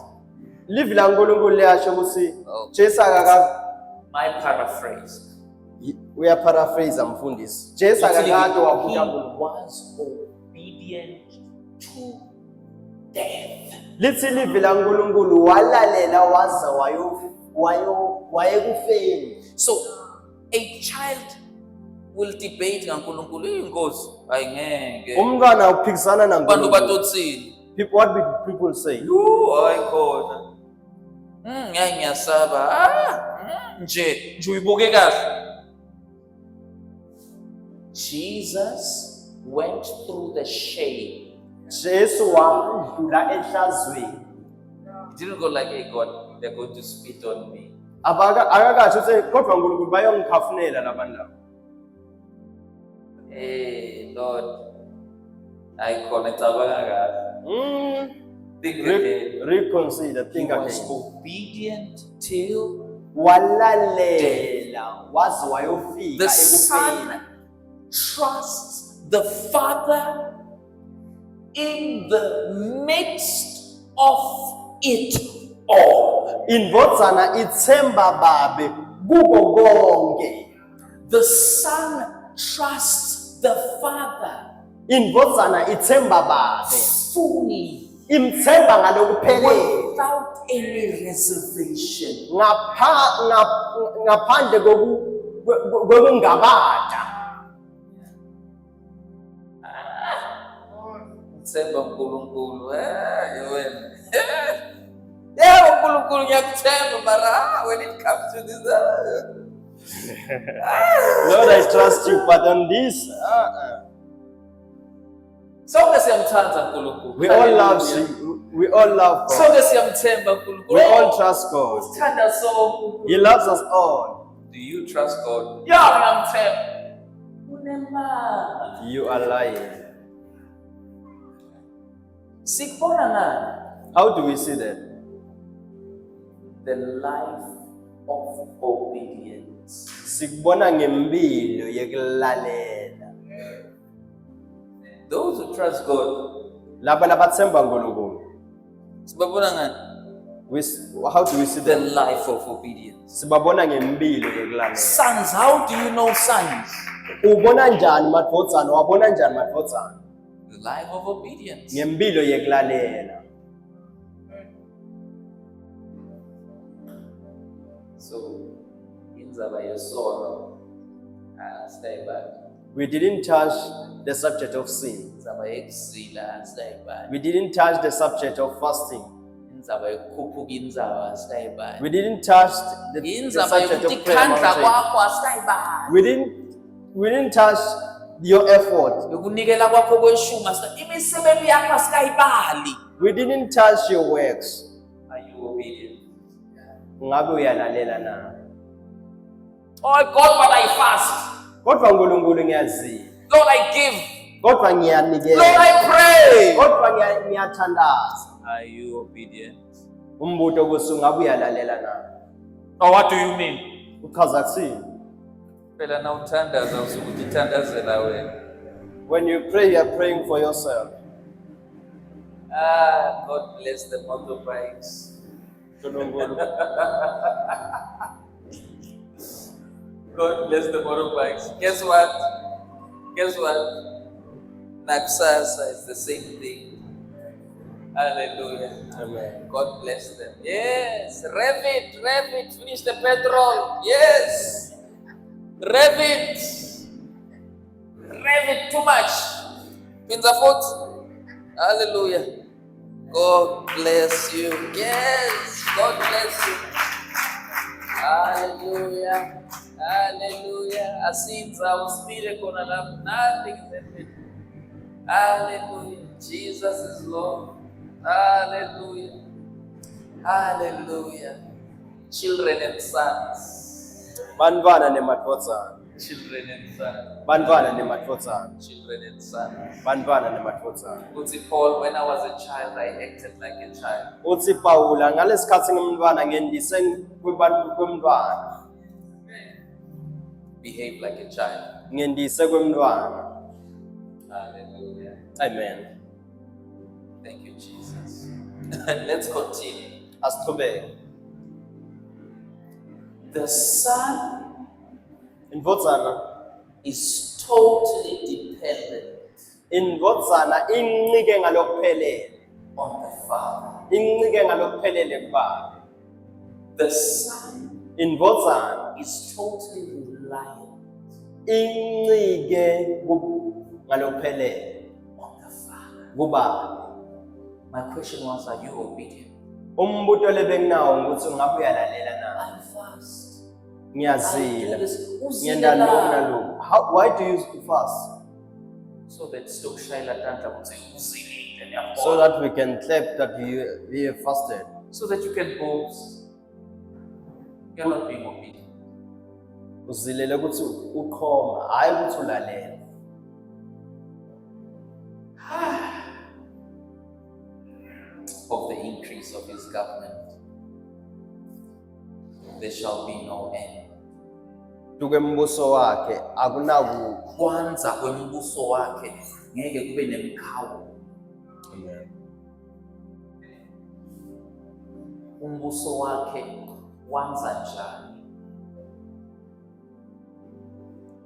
Livi la nkulunkulu liyasho ukuthi Oh. Jesu My paraphrase. uyaparaphrase mfundisi. Jesu akakade He wabuta Nkulunkulu. was obedient to death. Lithi livi la nkulunkulu walalela waza wayekufeni. So a child will debate ngaNkulunkulu inkosi ayingeke. Umntwana uphikisana Bantu naNkulunkulu. batotsini. What did people say? Hayikhona. Ngiyasaba. Nje uyibuke kahle. Jesus went through the shame. Jesu wadlula ehlazweni. He didn't go like, hey God, they're going to spit on me. Akakasho ukuthi kodwa uNkulunkulu bayongikhafunela labantu laba. Hey Lord, ayikho ngicabanga kahle. Think again. Reconsider, He think was again. obedient till Walalela waze wayofika the ekufeni. son trusts the father in the midst of it all. Indvodzana ithemba babe kuko konke. The son trusts the father Indvodzana ithemba babe fully imthemba ngalokuphelele without any reservation. ngaphandle kokungabata. Themba uNkulunkulu wena. Yeah, uNkulunkulu ngiyakuthemba mara when it comes to this Lord, I trust you, but on this, sonke siyamthanda uNkulunkulu. we all love you. We all love God. Sonke siyamthemba uNkulunkulu. We all trust God. Sithanda sonke. He loves us all. Do you trust God? Yeah, ngiyamthemba. Unemali. You are lying. Sikubona ngani? How do we see that? The life of obedience. Sikubona ngempilo yekulalela. Those who trust God, Laba labathemba uNkulunkulu. sibabona ngani? How do we see The that? life of obedience. Sibabona ngempilo yekulalela. Sons, how do you know sons? Ubona njani madvodzana? Wabona njani madvodzana? The life of obedience. Ngempilo yekulalela. So, inzaba yesono, stay back. We didn't touch the subject of sin. Inzaba yekuzila, stay back. We didn't touch the subject of fasting. Inzaba yekukhuphuka inzaba, stay back. We didn't touch the Inzaba subject of prayer yokutikhandla mountain. kwakho, stay back. We didn't touch your effort. Yokunikela kwakho kweshuma, imisebenzi yakho asikayibali. We didn't touch your works. Are you obedient? Ngabe uyalalela na? Oh God, but I fast. Kodwa uNkulunkulu ngiyazila. Lord, I give. Kodwa Lord, ngiyanikela. I pray. Kodwa ngiyathandaza. Are you obedient? Umbuto ukuthi ngabe uyalalela na? Or what do you mean? Uchaza kuthini? Phela na uthandaza usuke uthandazela wena. When you pray, you are praying for yourself. God bless the motorbikes. God bless the motorbikes. Guess what? Naksasa is the same thing. Hallelujah. Amen. God bless them. Yes. Rev it. Finish the petrol. Yes. Rev it too much. Pinza foot. Hallelujah. God bless you. Yes. God bless you. Hallelujah. Asinza uspire kona nothing. Hallelujah. Jesus is Lord. Hallelujah. Children and sons. Bantwana nemadvodzana. Children and sons. bantwana nemadvodzana, Children and sons. bantwana nemadvodzana. Uthi Paul, when I was a child, I acted like a child. Uthi Pawula ngalesikhathi ngimntwana ngendise kwemntwana, Behave like a child. ngendise kwemntwana. Hallelujah. Amen. Thank you, Jesus. Let's continue. Asiqhubeke. The Son Indvodzana, is totally dependent indvodzana incike ngalokuphelele, on the Father. incike ngalokuphelele kubaba. The Son Indvodzana is totally reliant incike ngalokuphelele on the Father. kubaba. My question was, are you obedient? Umbuto lebenginawo ukuthi ungabe uyalalela na? I'm fast. I do Ngiyazila, this. ngiyenda lokhu nalokhu. Why do you fast? So that stokushayela tandla ukuthi uzilile So that we can clap that we have fasted. so that you can boast. You're not being obedient. Uzilele ukuthi uqhoma, hayi ukuthi ulalela. Of the increase of his government, there shall be no end. Duke mbuso wakhe akunaku. Kwanza kwembuso wakhe ngeke kube nemkhawulo. Amen. Umbuso wakhe wanza njani?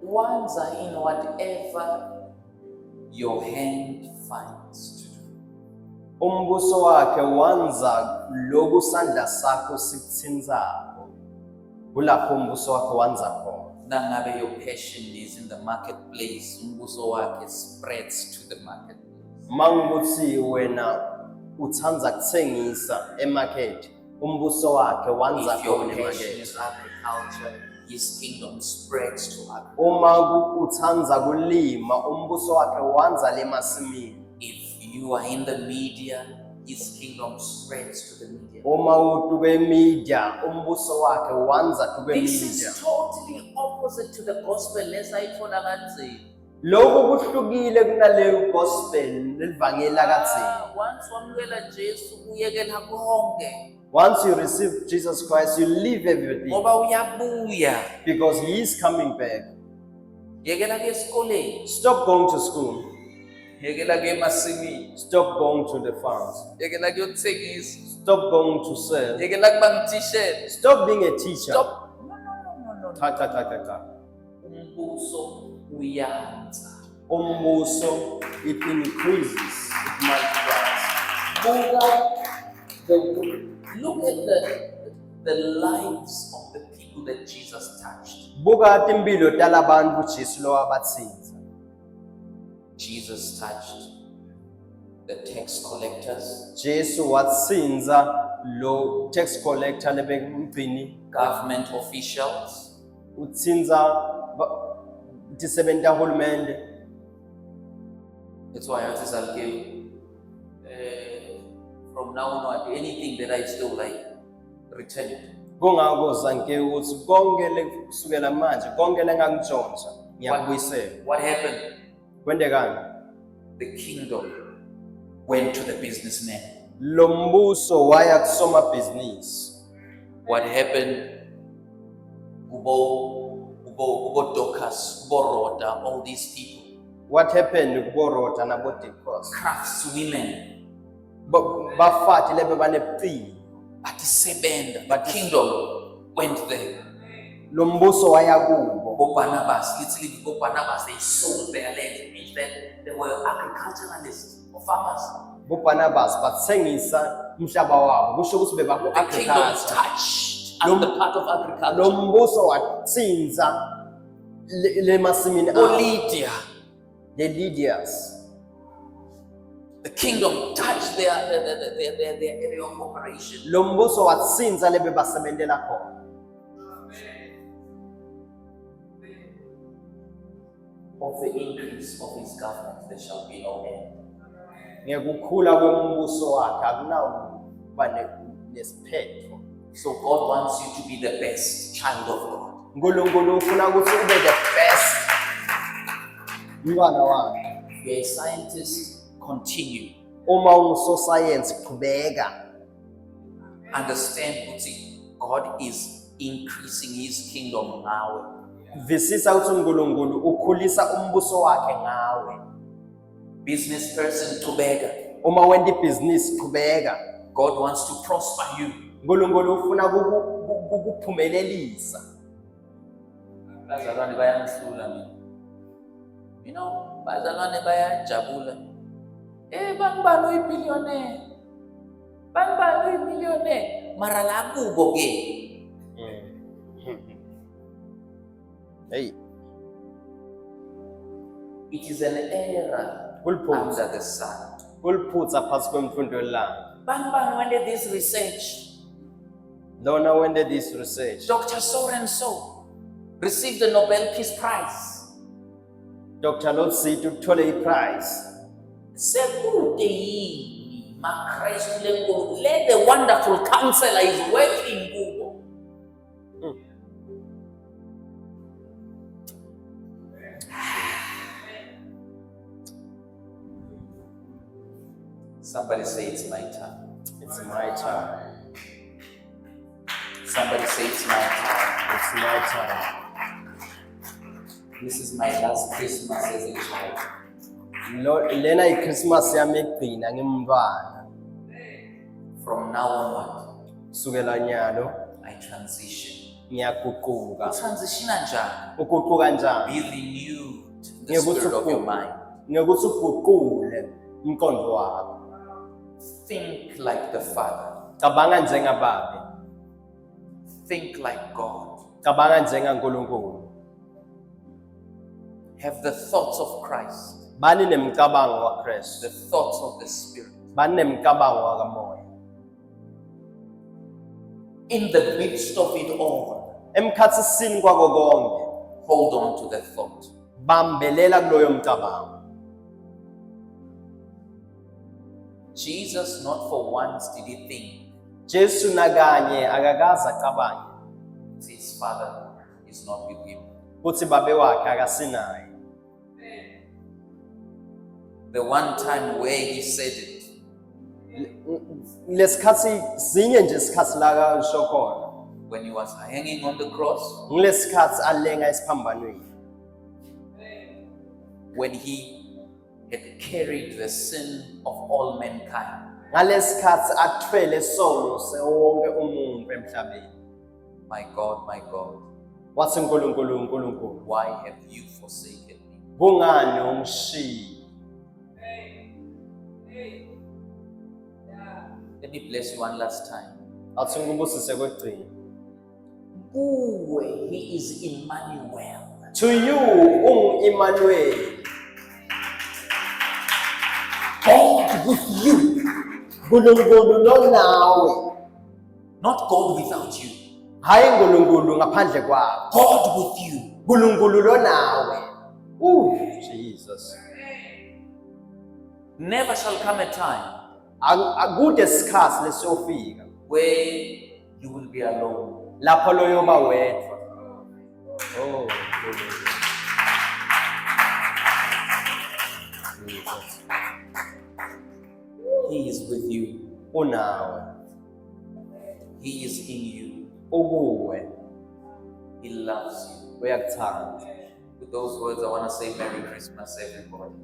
Wanza in whatever your hand finds to do. Umbuso wakhe wanza lokhu sandla sakho sikuthinzako. Kulapho umbuso wakhe wanza khona. Nangabe your passion is in the marketplace, umbuso wakhe spreads to the marketplace. Mangukuthi wena uthanza kuthengisa emarket, umbuso wakhe wanza If your khona passion emarket. is agriculture, his kingdom spreads to agriculture. Uma uthanza kulima, umbuso wakhe wanza le masimini. If you are in the media, his kingdom spreads to the media. Uma utuke media, umbuso wakhe wanza tuke This media. is totally opposite to the gospel. lesayithola kanzima. Lokhu kuhlukile kunaleyo gospel lelivangeli kadzeni. Once wamukela Jesu uyekela konke Once you receive Jesus Christ, you leave everything ngoba uyabuya. because He is coming back. Yekela ke esikoleni, Stop going to school. yekela ke emasimini, Stop going to the farms. yekela ke ukuthengisa, Stop going to sell. yekela kuba ngitishela. Stop being a teacher. Stop. No. Ta. Umbuso uyanza. Umbuso, it increases, it multiplies. Look at the lives of the people that Jesus touched. Buka timpilo talabantu Jesu lowabatsinza. Jesus touched the tax collectors, Jesu watsinza lo tax collector lebemgcini, government officials, utsinza tisebenti tahulumende. That's why I will give from now on anything that I stole, like return it. Kungako zanke ukuthi konke lekusukela manje konke lengangitshontsha ngiyakubuyisela. What happened? Kwendekani? The kingdom went to the businessman. Lo mbuso waya kusoma business. What happened? Ubo Dorcas, Ubo Rhoda, all these people. What happened kuborota nabodikos? Craftswomen. Bafati lebe baneqini. Batisebenda. The kingdom went there. Lo mbuso waya kubo. Bo Barnabas, literally Bo Barnabas, they sold their land. It means that they were agriculturalists or farmers. Bo Barnabas bathengisa umhlaba wabo. Kusho ukuthi bebaku The kingdom agriculture. touched at the part of agriculture. Lo mbuso watsinza le masimini Oh, Lydia. the Lydias. The kingdom touched their area of operation. Lo mbuso watsinza lebe basebentela khona. Of the increase of his government, there shall be no end. Ngekukhula kwembuso wakhe akunakuba nesiphetho. So God wants you to be the best child of God. uNkulunkulu ufuna ukuthi ube the best mntwana wami. If you're a scientist, continue. Uma ungusosayensi qhubeka. Understand that God is increasing His kingdom ngawe. Visisa ukuthi uNkulunkulu ukhulisa umbuso wakhe ngawe. Business person, qhubeka. Uma wenda ibhizinisi qhubeka. God wants to prosper you. uNkulunkulu ufuna ukuphumelelisa. Bazalwane bayangihlula mina. You know, bazalwane bayajabula. Bangibani uyibillionaire. Bangibani uyimillionaire. Mara la kubo ke. Hey. It is an error under the sun. Kuliphutsa phasi kwemfundo yelanga. Bangibani when did this research? Lona wende this research. Dr. So and so received the Nobel Peace Prize. Dr. Lotsito uthole iprize. Sekude yini maKristu lenkulu, let the wonderful counselor is working kubo. Somebody say it's my time. It's my time. Somebody say it's my time. It's my time. This is my last Christmas as a child. Lena iChristmas yami ekugcina ngimntwana. From now onward, Sukela nyalo I transition. ngiyaguquka. Transition njani? Uguquka njani? Be renewed in the spirit of your mind. Ngekuthi uguqule umqondo wakho. Think like the Father. Cabanga njengababe. Think like God. Cabanga njengaNkulunkulu. Have the thoughts of Christ. Bani nemcabango waKristu. The thoughts of the Spirit. Bani nemcabango wakamoya. In the midst of it all, Emkhatsisini kwako konke, hold on to the thought. bambelela kuloyo mcabango. Jesus, not for once did he think Jesu nakanye akakaza cabange his Father is not with him. ukuthi babe wakhe akasinaye. The one time where he said it, Lesikhathi zinye nje isikhathi la kasho khona. when he was hanging on the cross, Ngilesikhathi alenga esiphambanweni. when he had carried the sin of all mankind. Ngalesikhathi athwele isono sewonke umuntu emhlabeni. My God, Wathi uNkulunkulu, why have you forsaken me? kungani ungishiya? Let me bless you one last time. Athi ngikubusise kwegcina. Kuwe, he is Emmanuel. To you, Emmanuel. God with you. Nkulunkulu lo nawe. Not God without you. Hayi uNkulunkulu ngaphandle kwakho. God with you. uNkulunkulu lo nawe. Jesus. Never shall come a time Akude isikhathi lesiyofika where you will be alone. lapho loyoba wedwa. Jesus. He is with you. Unawe. He is in you. Ukuwe. He loves you. Uyakuthanda. With those words, I want to say Merry Christmas, everybody.